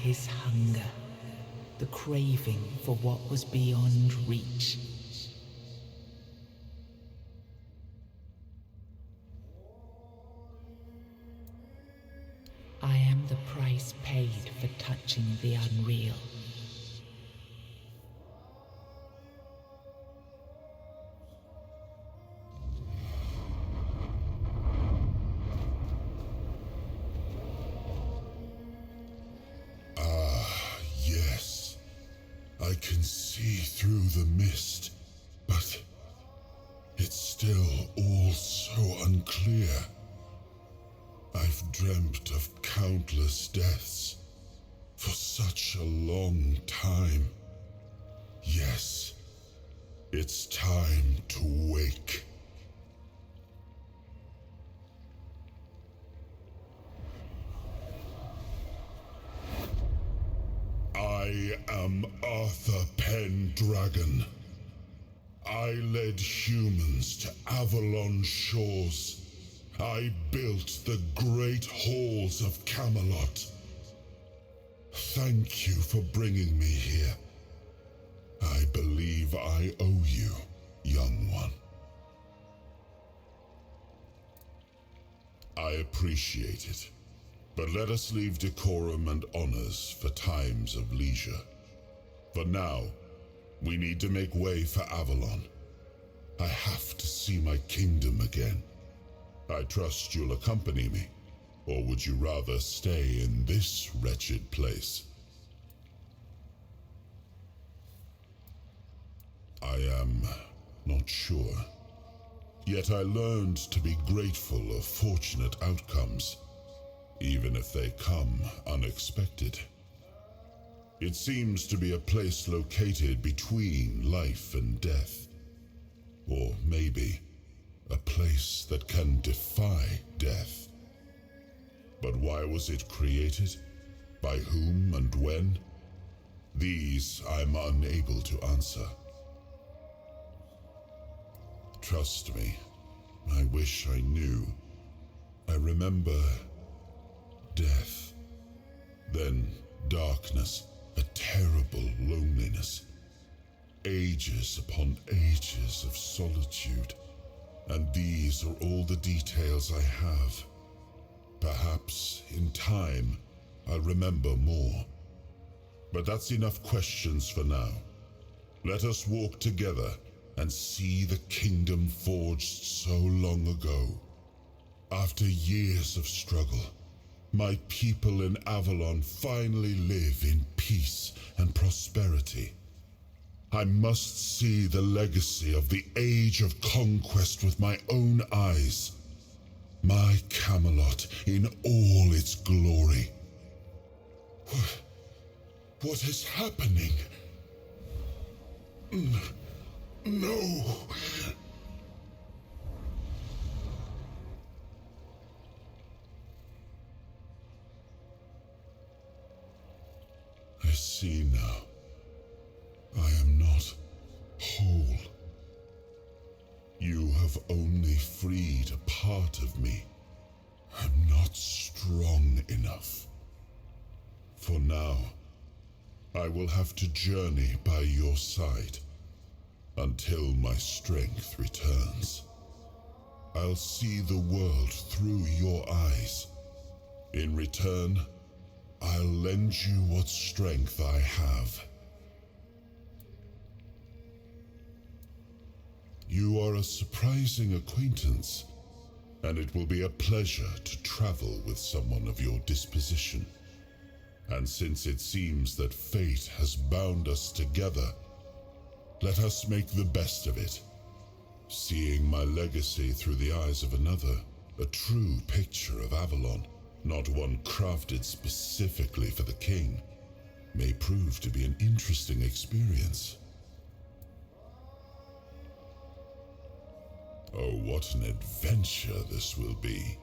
his hunger, the craving for what was beyond reach. I am the price paid for touching the unreal. Yes. I can see through the mist, but it's still all so unclear. I've dreamt of countless deaths for such a long time. Yes, it's time to wake. I am Arthur Pendragon. I led humans to Avalon shores. I built the great halls of Camelot. Thank you for bringing me here. I believe I owe you, young one. I appreciate it, but let us leave decorum and honors for times of leisure. For now, we need to make way for Avalon. I have to see my kingdom again. I trust you'll accompany me, or would you rather stay in this wretched place? I am not sure. Yet I learned to be grateful of fortunate outcomes, even if they come unexpected. It seems to be a place located between life and death. Or maybe a place that can defy death. But why was it created? By whom and when? These I'm unable to answer. Trust me, I wish I knew. I remember death, then darkness, a terrible loneliness, ages upon ages of solitude. And these are all the details I have. Perhaps, in time, I'll remember more. But that's enough questions for now. Let us walk together and see the kingdom forged so long ago. After years of struggle, my people in Avalon finally live in peace and prosperity. I must see the legacy of the Age of Conquest with my own eyes. My Camelot in all its glory. What is happening? No. I see now. I am not whole. You have only freed a part of me. I'm not strong enough. For now, I will have to journey by your side until my strength returns. I'll see the world through your eyes. In return, I'll lend you what strength I have. You are a surprising acquaintance, and it will be a pleasure to travel with someone of your disposition. And since it seems that fate has bound us together, let us make the best of it. Seeing my legacy through the eyes of another, a true picture of Avalon, not one crafted specifically for the king, may prove to be an interesting experience. Oh, what an adventure this will be.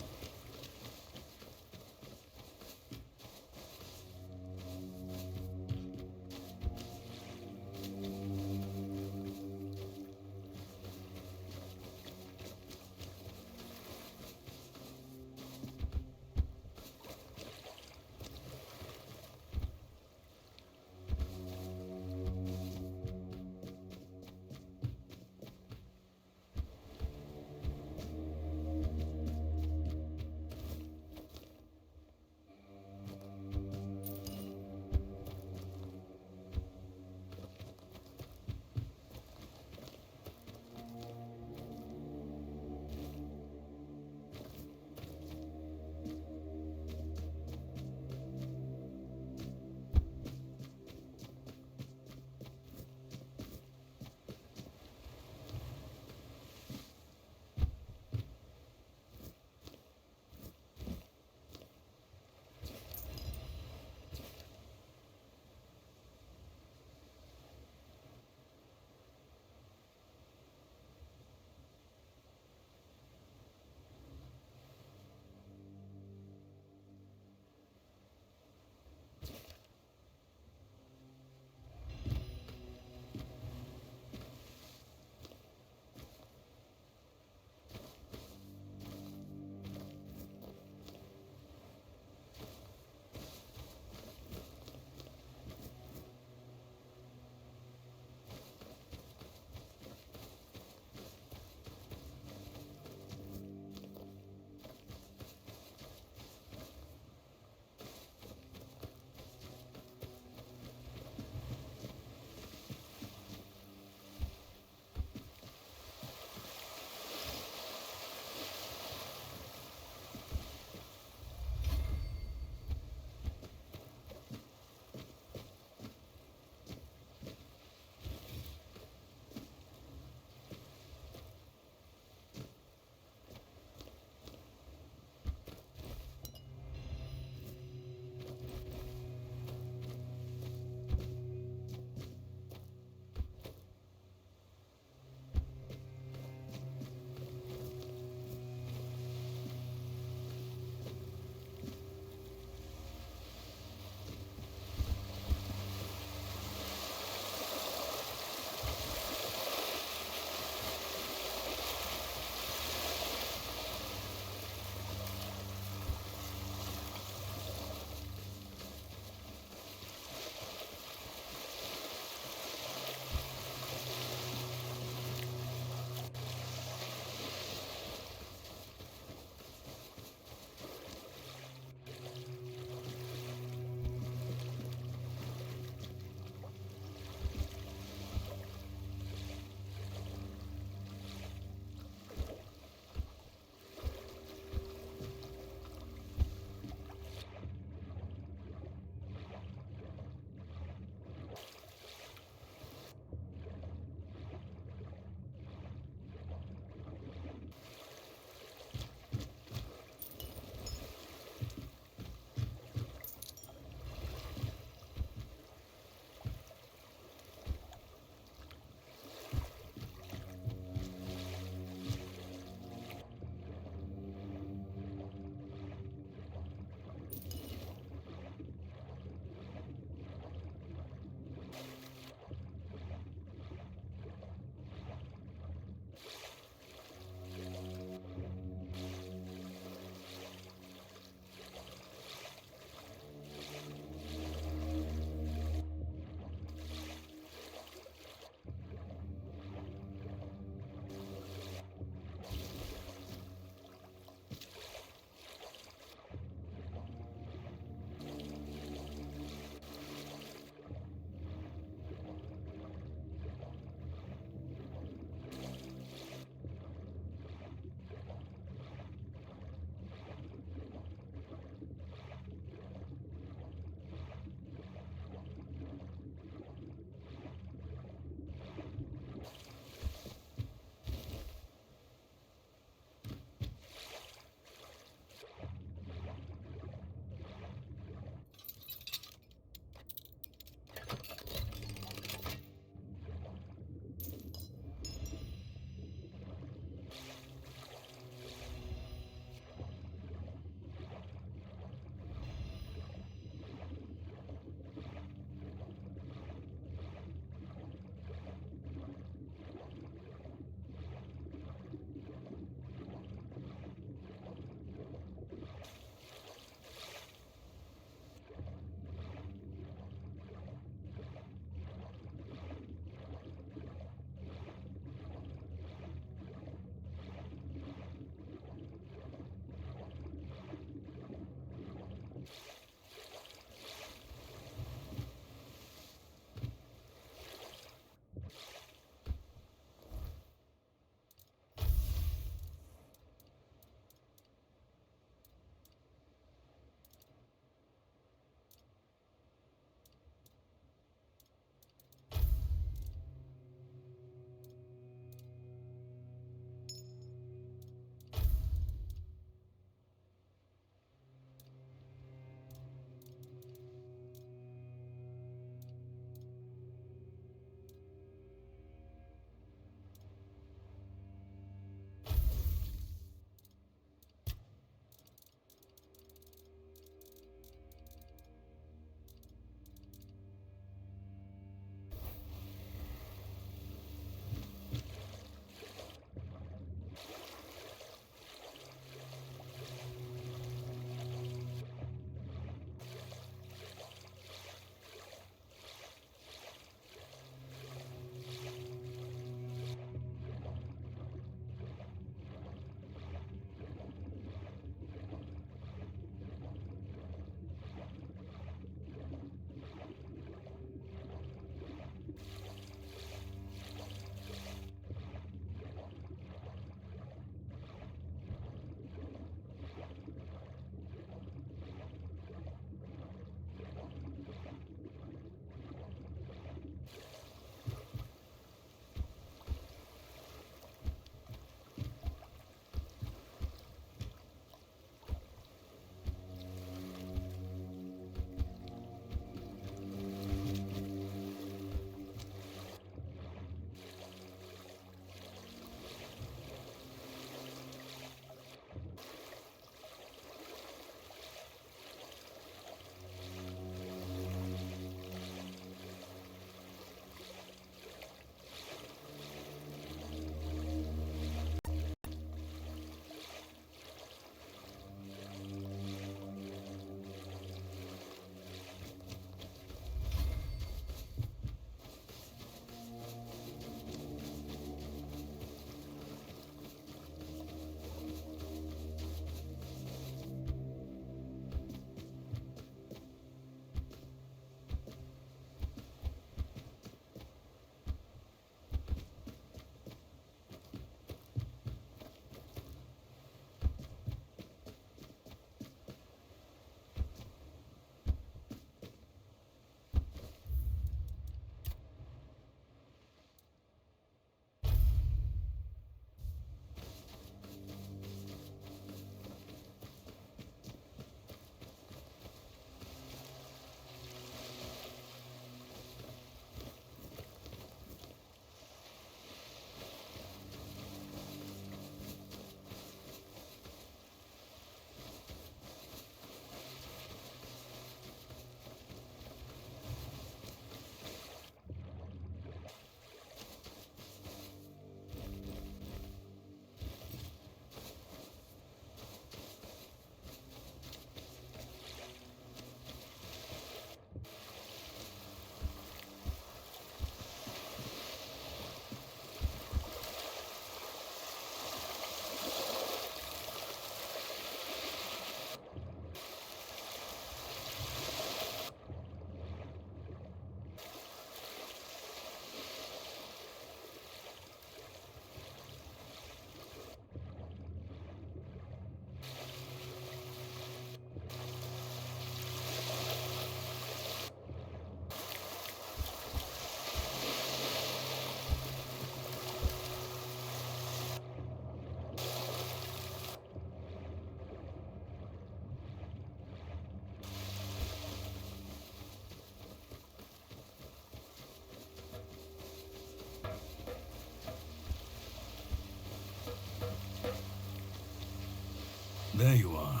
There you are.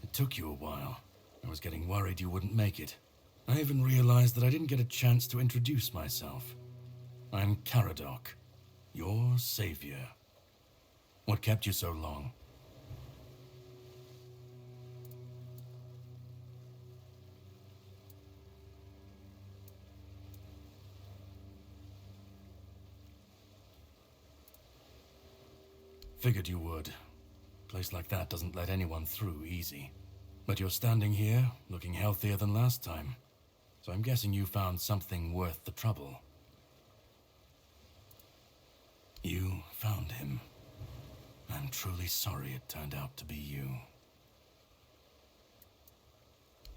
It took you a while. I was getting worried you wouldn't make it. I even realized that I didn't get a chance to introduce myself. I'm Caradoc, your savior. What kept you so long? Figured you would. A place like that doesn't let anyone through easy. But you're standing here, looking healthier than last time. So I'm guessing you found something worth the trouble. You found him. I'm truly sorry it turned out to be you.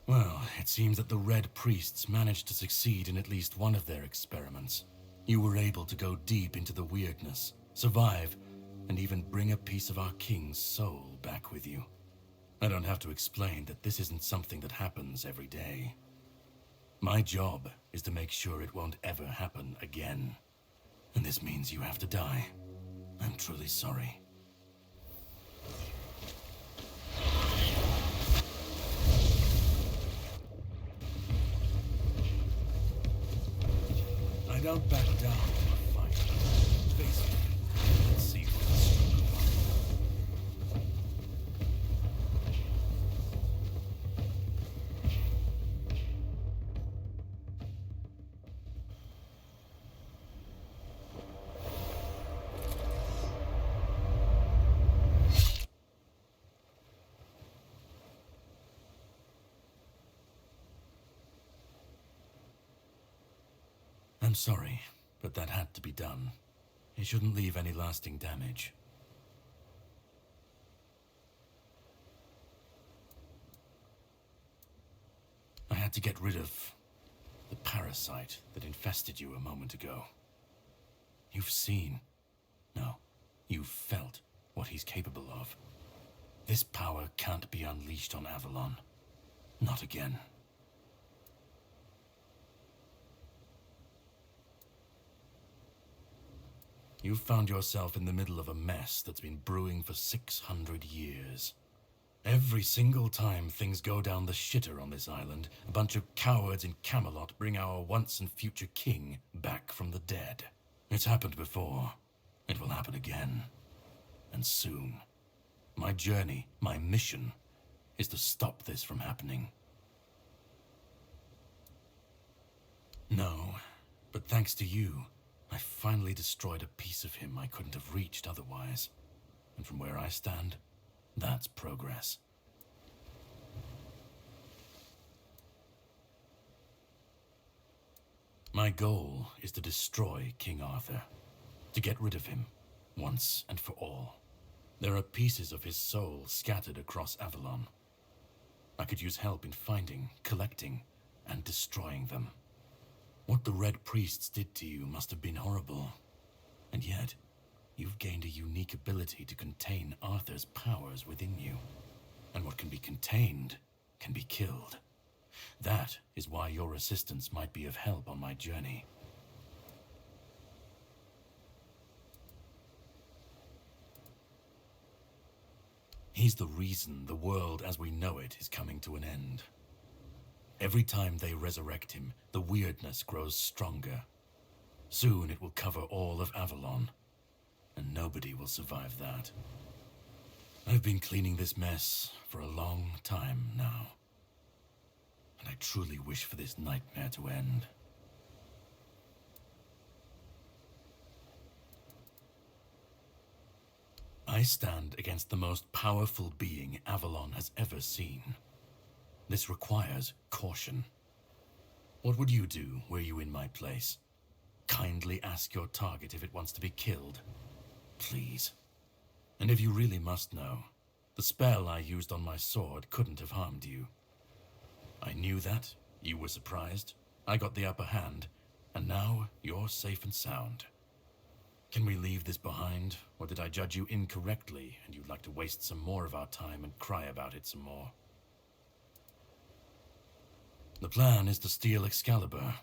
Well, it seems that the Red Priests managed to succeed in at least one of their experiments. You were able to go deep into the weirdness, survive, and even bring a piece of our king's soul back with you. I don't have to explain that this isn't something that happens every day. My job is to make sure it won't ever happen again. And this means you have to die. I'm truly sorry. I don't back down from a fight. Face me. Let's see what's stronger. I'm sorry, but that had to be done. It shouldn't leave any lasting damage. I had to get rid of the parasite that infested you a moment ago. You've seen, no, you've felt what he's capable of. This power can't be unleashed on Avalon. Not again. You've found yourself in the middle of a mess that's been brewing for 600 years. Every single time things go down the shitter on this island, a bunch of cowards in Camelot bring our once and future king back from the dead. It's happened before. It will happen again. And soon. My journey, my mission, is to stop this from happening. No, but thanks to you, I finally destroyed a piece of him I couldn't have reached otherwise. And from where I stand, that's progress. My goal is to destroy King Arthur. To get rid of him, once and for all. There are pieces of his soul scattered across Avalon. I could use help in finding, collecting, and destroying them. What the Red Priests did to you must have been horrible. And yet, you've gained a unique ability to contain Arthur's powers within you. And what can be contained can be killed. That is why your assistance might be of help on my journey. He's the reason the world as we know it is coming to an end. Every time they resurrect him, the weirdness grows stronger. Soon it will cover all of Avalon, and nobody will survive that. I've been cleaning this mess for a long time now, and I truly wish for this nightmare to end. I stand against the most powerful being Avalon has ever seen. This requires caution. What would you do were you in my place? Kindly ask your target if it wants to be killed. Please. And if you really must know, the spell I used on my sword couldn't have harmed you. I knew that, you were surprised, I got the upper hand, and now you're safe and sound. Can we leave this behind, or did I judge you incorrectly and you'd like to waste some more of our time and cry about it some more? The plan is to steal Excalibur,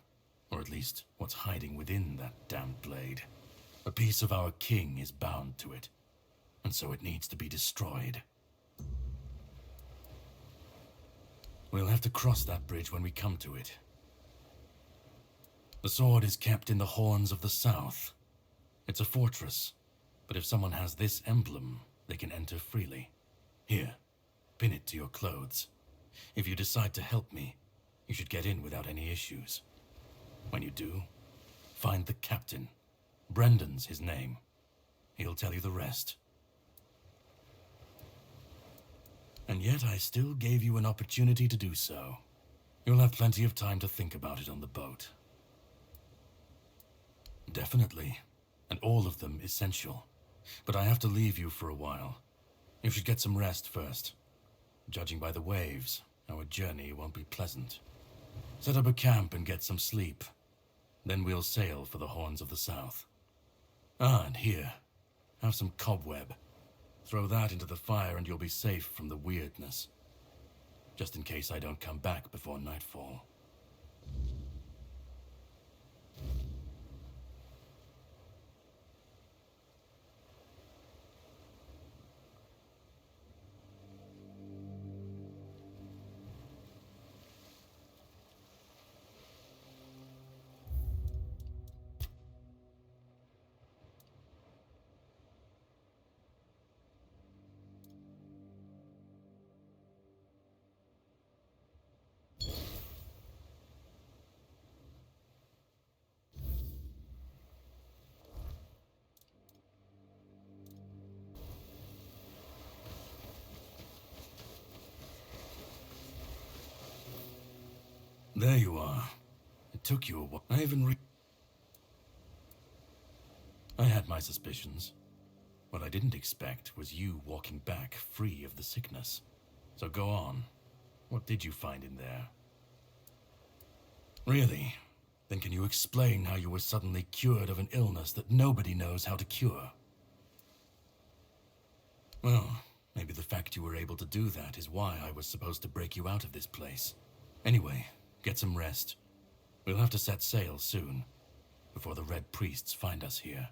or at least what's hiding within that damned blade. A piece of our king is bound to it, and so it needs to be destroyed. We'll have to cross that bridge when we come to it. The sword is kept in the Horns of the South. It's a fortress, but if someone has this emblem, they can enter freely. Here, pin it to your clothes. If you decide to help me, you should get in without any issues. When you do, find the captain. Brendan's his name. He'll tell you the rest. And yet I still gave you an opportunity to do so. You'll have plenty of time to think about it on the boat. Definitely, and all of them essential. But I have to leave you for a while. You should get some rest first. Judging by the waves, our journey won't be pleasant. Set up a camp and get some sleep. Then we'll sail for the Horns of the South. Ah, and here, have some cobweb. Throw that into the fire and you'll be safe from the weirdness. Just in case I don't come back before nightfall. There you are. It took you a while. I had my suspicions. What I didn't expect was you walking back free of the sickness. So go on. What did you find in there? Really? Then can you explain how you were suddenly cured of an illness that nobody knows how to cure? Well, maybe the fact you were able to do that is why I was supposed to break you out of this place. Anyway, get some rest. We'll have to set sail soon, before the Red Priests find us here.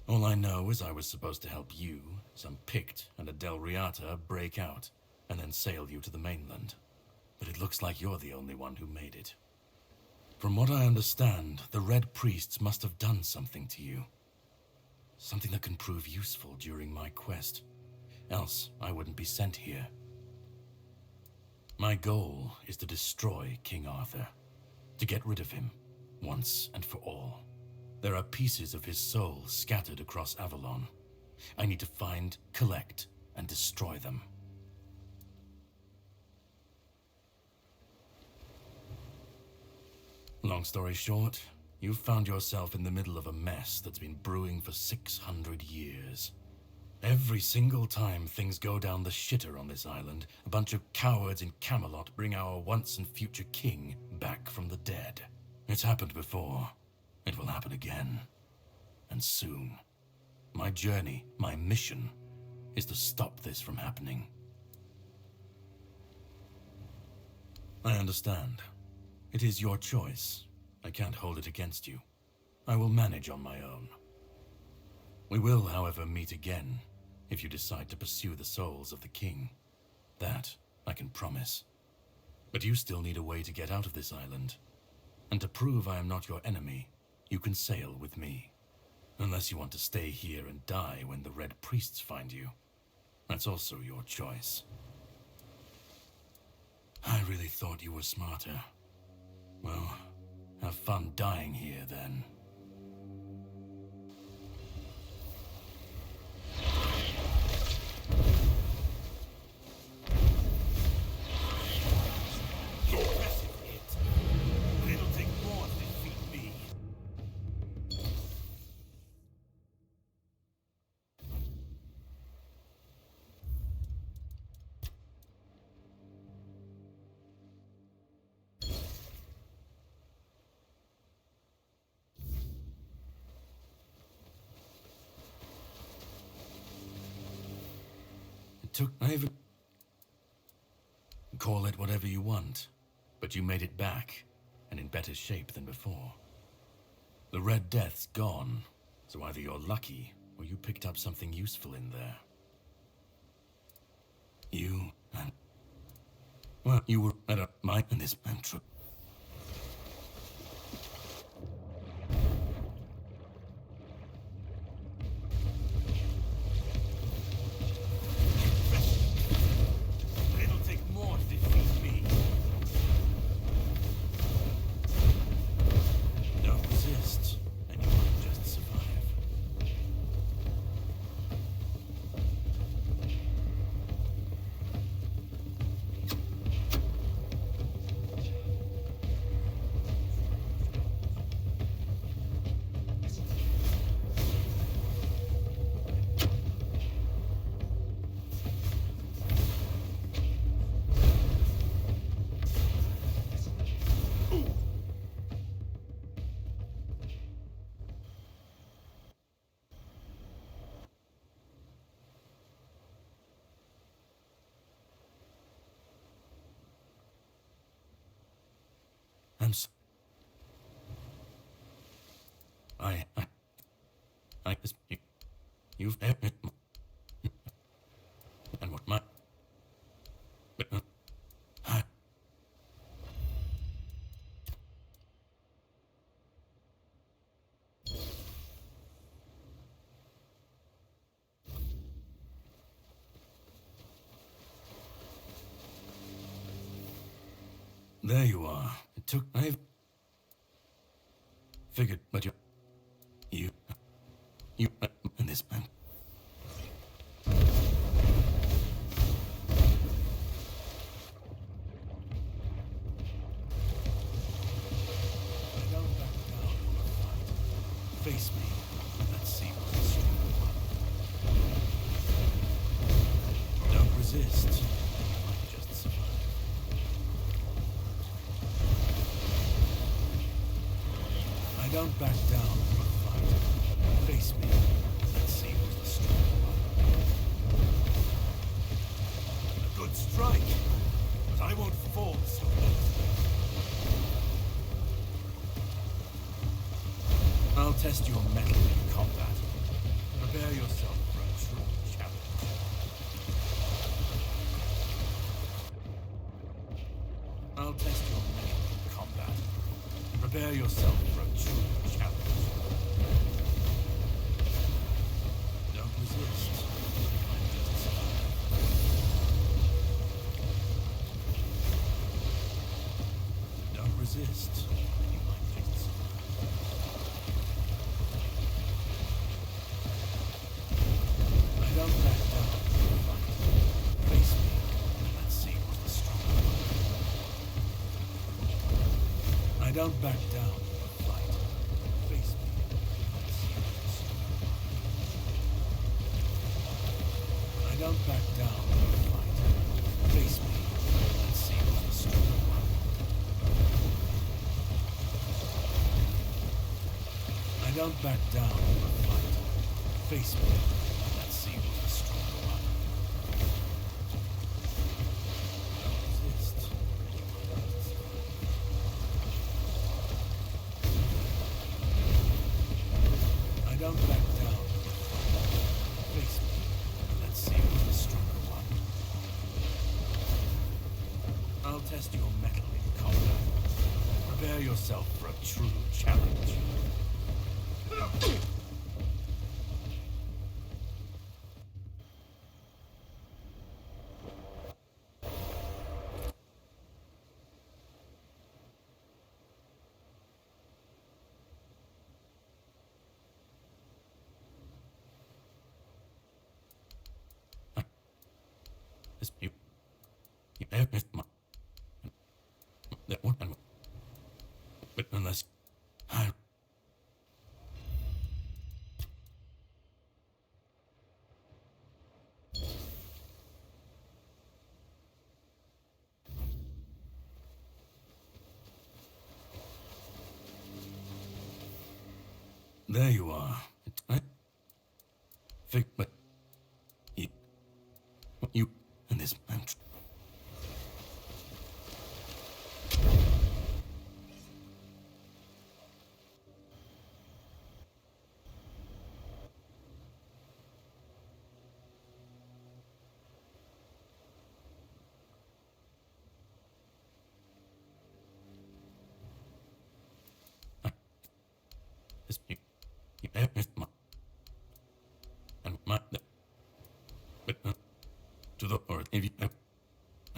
All I know is I was supposed to help you, some Pict, and a Delriata break out, and then sail you to the mainland. But it looks like you're the only one who made it. From what I understand, the Red Priests must have done something to you. Something that can prove useful during my quest. Else, I wouldn't be sent here. My goal is to destroy King Arthur. To get rid of him, once and for all. There are pieces of his soul scattered across Avalon. I need to find, collect, and destroy them. Long story short, you've found yourself in the middle of a mess that's been brewing for 600 years. Every single time things go down the shitter on this island, a bunch of cowards in Camelot bring our once and future king back from the dead. It's happened before. It will happen again. And soon. My journey, my mission, is to stop this from happening. I understand. It is your choice. I can't hold it against you. I will manage on my own. We will, however, meet again, if you decide to pursue the souls of the king. That I can promise. But you still need a way to get out of this island. And to prove I am not your enemy, you can sail with me. Unless you want to stay here and die when the Red Priests find you. That's also your choice. I really thought you were smarter. Well, have fun dying here then. Call it whatever you want, but you made it back, and in better shape than before. The Red Death's gone, so either you're lucky, or you picked up something useful in there. You, and Well, you were at a mine in this mantra. It'll take more to defeat me. Don't resist, and you might just survive. You've and what my There you are. I've figured, but you and this man. I don't back down from a fight. Face me. Let's see what's strong. Don't resist. You might just survive. I don't back down from a fight. Face me. Let's see who's the stronger one. A good strike, but I won't fall so easily. I'll test your mettle in combat. Prepare yourself for a true challenge. I'll test your mettle in combat. Prepare yourself for a true challenge. Don't resist. Don't resist. You might just survive. I don't back down from a fight. Face me, and let's see who's the stronger one. I don't back down from a fight. Face me, and let's see who's the stronger one. I don't back down from a fight. Face me, and let's see who's the stronger one. I don't back down from a fight. Face me, and let's see who's the stronger one. Don't resist. I don't back down from a fight. Face me, and let's see who's the stronger one. I'll test your mettle in combat. Prepare yourself for a true challenge. You have missed my that one, but unless I. There you are. I think, but you and this man.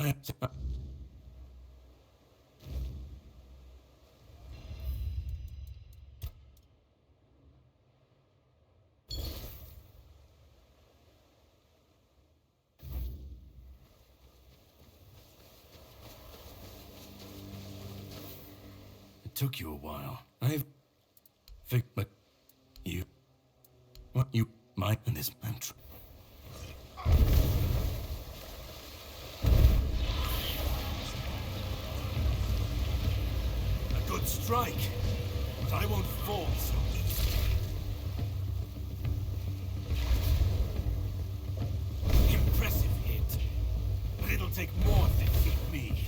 It took you a while. But you... What you might in this mantra. A good strike, but I won't fall so easily. Impressive hit, but it'll take more to defeat me.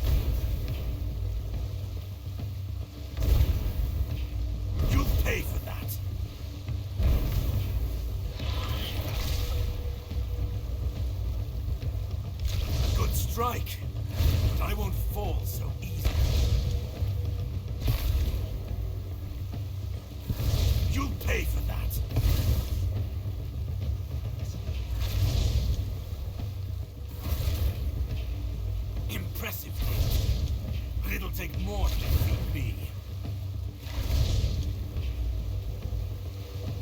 You'll pay for that. A good strike, but I won't fall so easily. You'll pay for that. Impressive hit, but it'll take more to defeat me.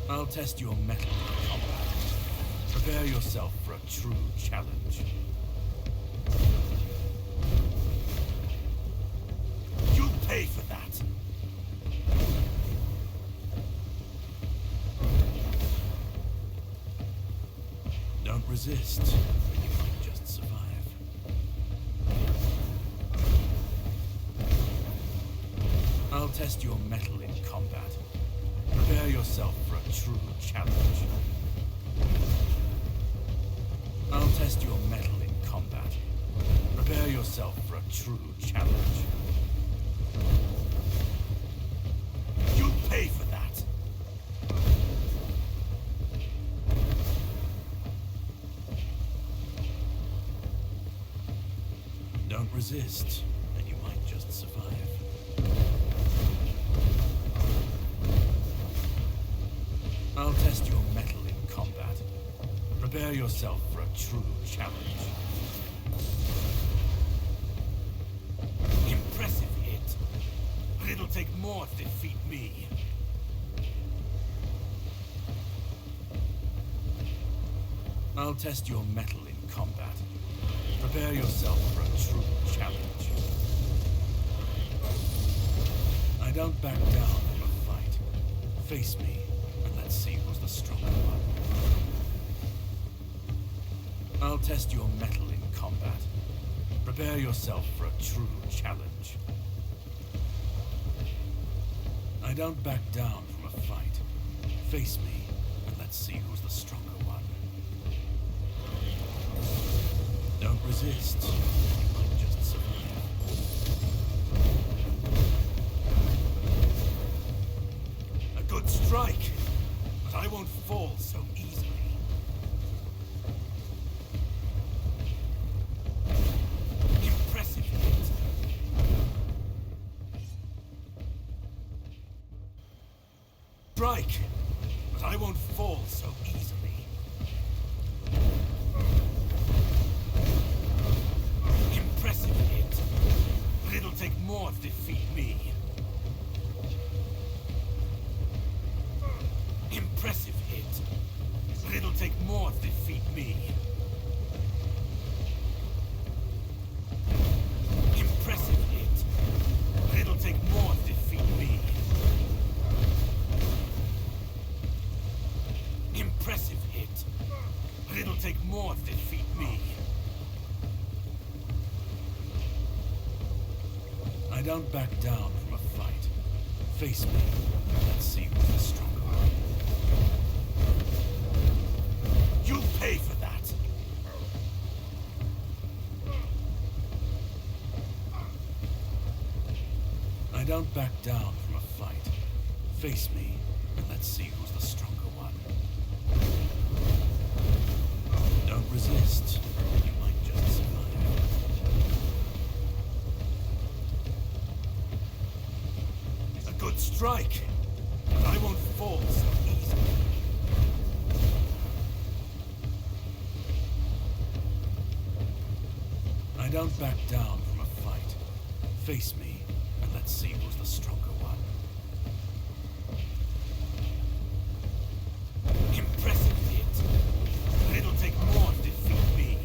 I'll test your mettle in combat. Prepare yourself for a true challenge. You'll pay for that. Don't resist, or you might just survive. I'll test your mettle in combat. Prepare yourself for a true challenge. I'll test your mettle in combat. Prepare yourself for a true challenge. You'll pay for that. Don't resist, and you might just survive. I'll test your mettle in combat. Prepare yourself for a true challenge. Impressive hit, but it'll take more to defeat me. I'll test your mettle in combat. Prepare yourself for a true challenge. I don't back down from a fight. Face me. Let's see who's the stronger one. I'll test your mettle in combat. Prepare yourself for a true challenge. I don't back down from a fight. Face me, and let's see who's the stronger one. Don't resist. You might just survive. A good strike. I won't fall so easily. Impressive hit. Strike, but I won't fall so easily. Impressive hit, but it'll take more to defeat me. Impressive hit, but it'll take more to defeat me. Impressive hit, but it'll take more to defeat me. Impressive hit, but it'll take more to defeat me. I don't back down from a fight. Face me. Let's see who's the stronger one. You'll pay for that! I don't back down from a fight. Face me, and let's see who's the stronger one. Don't resist, and you might just survive. A good strike, but I won't fall so easily. I don't back down from a fight. Face me, and let's see who's the stronger one. Impressive feat. But it'll take more to defeat me.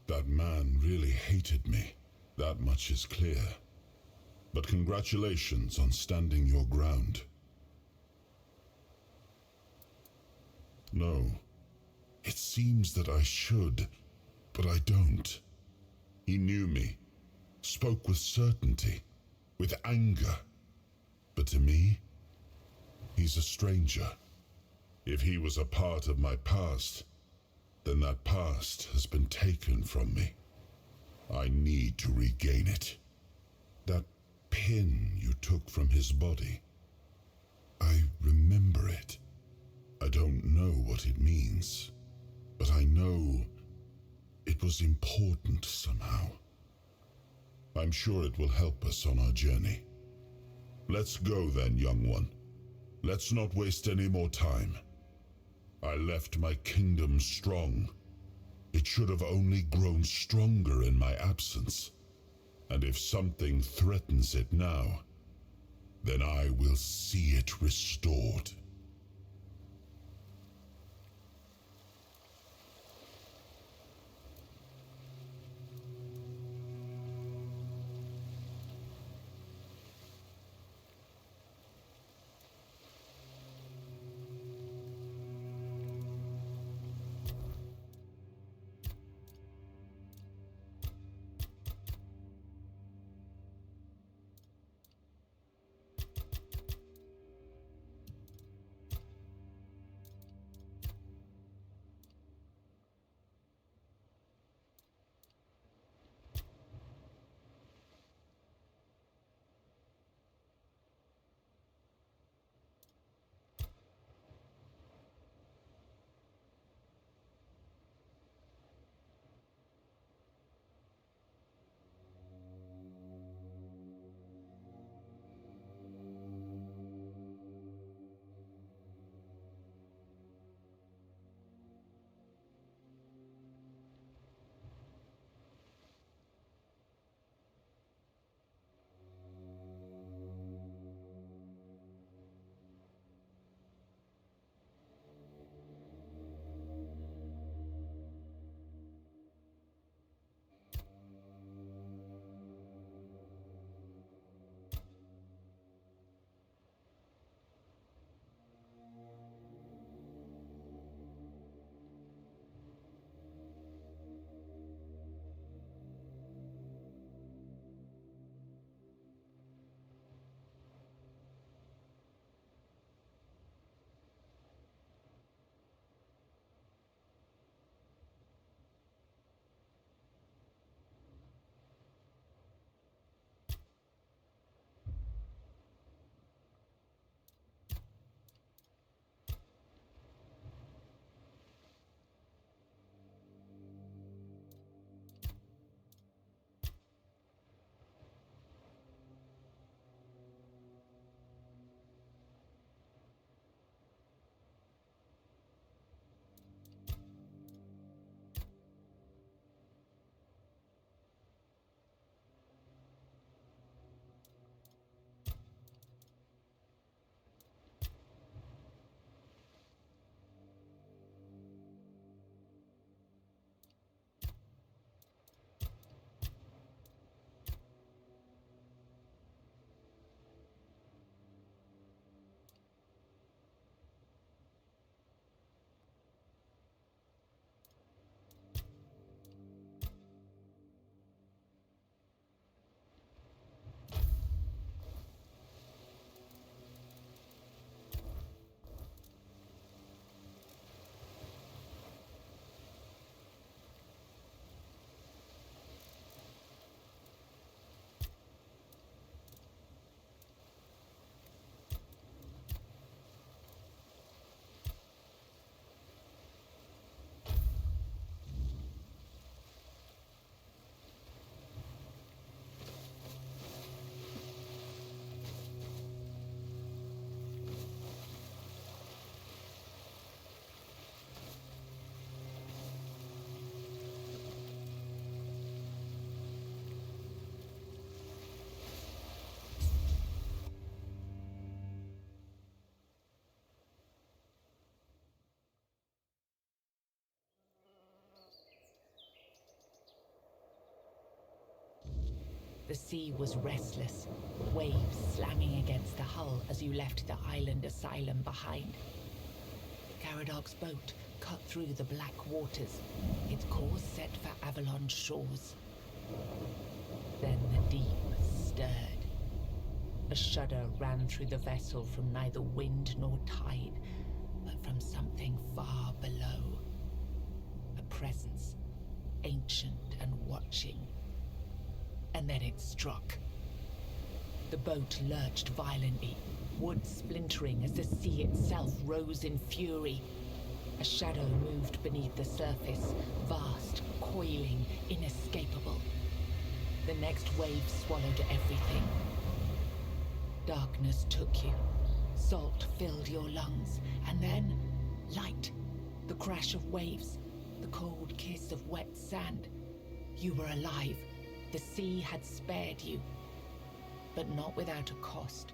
That man really hated me. That much is clear. But congratulations on standing your ground. No. It seems that I should, but I don't. He knew me, spoke with certainty, with anger. But to me, he's a stranger. If he was a part of my past, then that past has been taken from me. I need to regain it. That pin you took from his body. I remember it. I don't know what it means, but I know it was important somehow. I'm sure it will help us on our journey. Let's go then, young one. Let's not waste any more time. I left my kingdom strong. It should have only grown stronger in my absence. And if something threatens it now, then I will see it restored. The sea was restless, waves slamming against the hull as you left the island asylum behind. Caradoc's boat cut through the black waters, its course set for Avalon's shores. Then the deep stirred. A shudder ran through the vessel from neither wind nor tide, but from something far below. A presence, ancient and watching. And then it struck. The boat lurched violently, wood splintering as the sea itself rose in fury. A shadow moved beneath the surface, vast, coiling, inescapable. The next wave swallowed everything. Darkness took you. Salt filled your lungs, and then light. The crash of waves, the cold kiss of wet sand. You were alive. The sea had spared you. But not without a cost.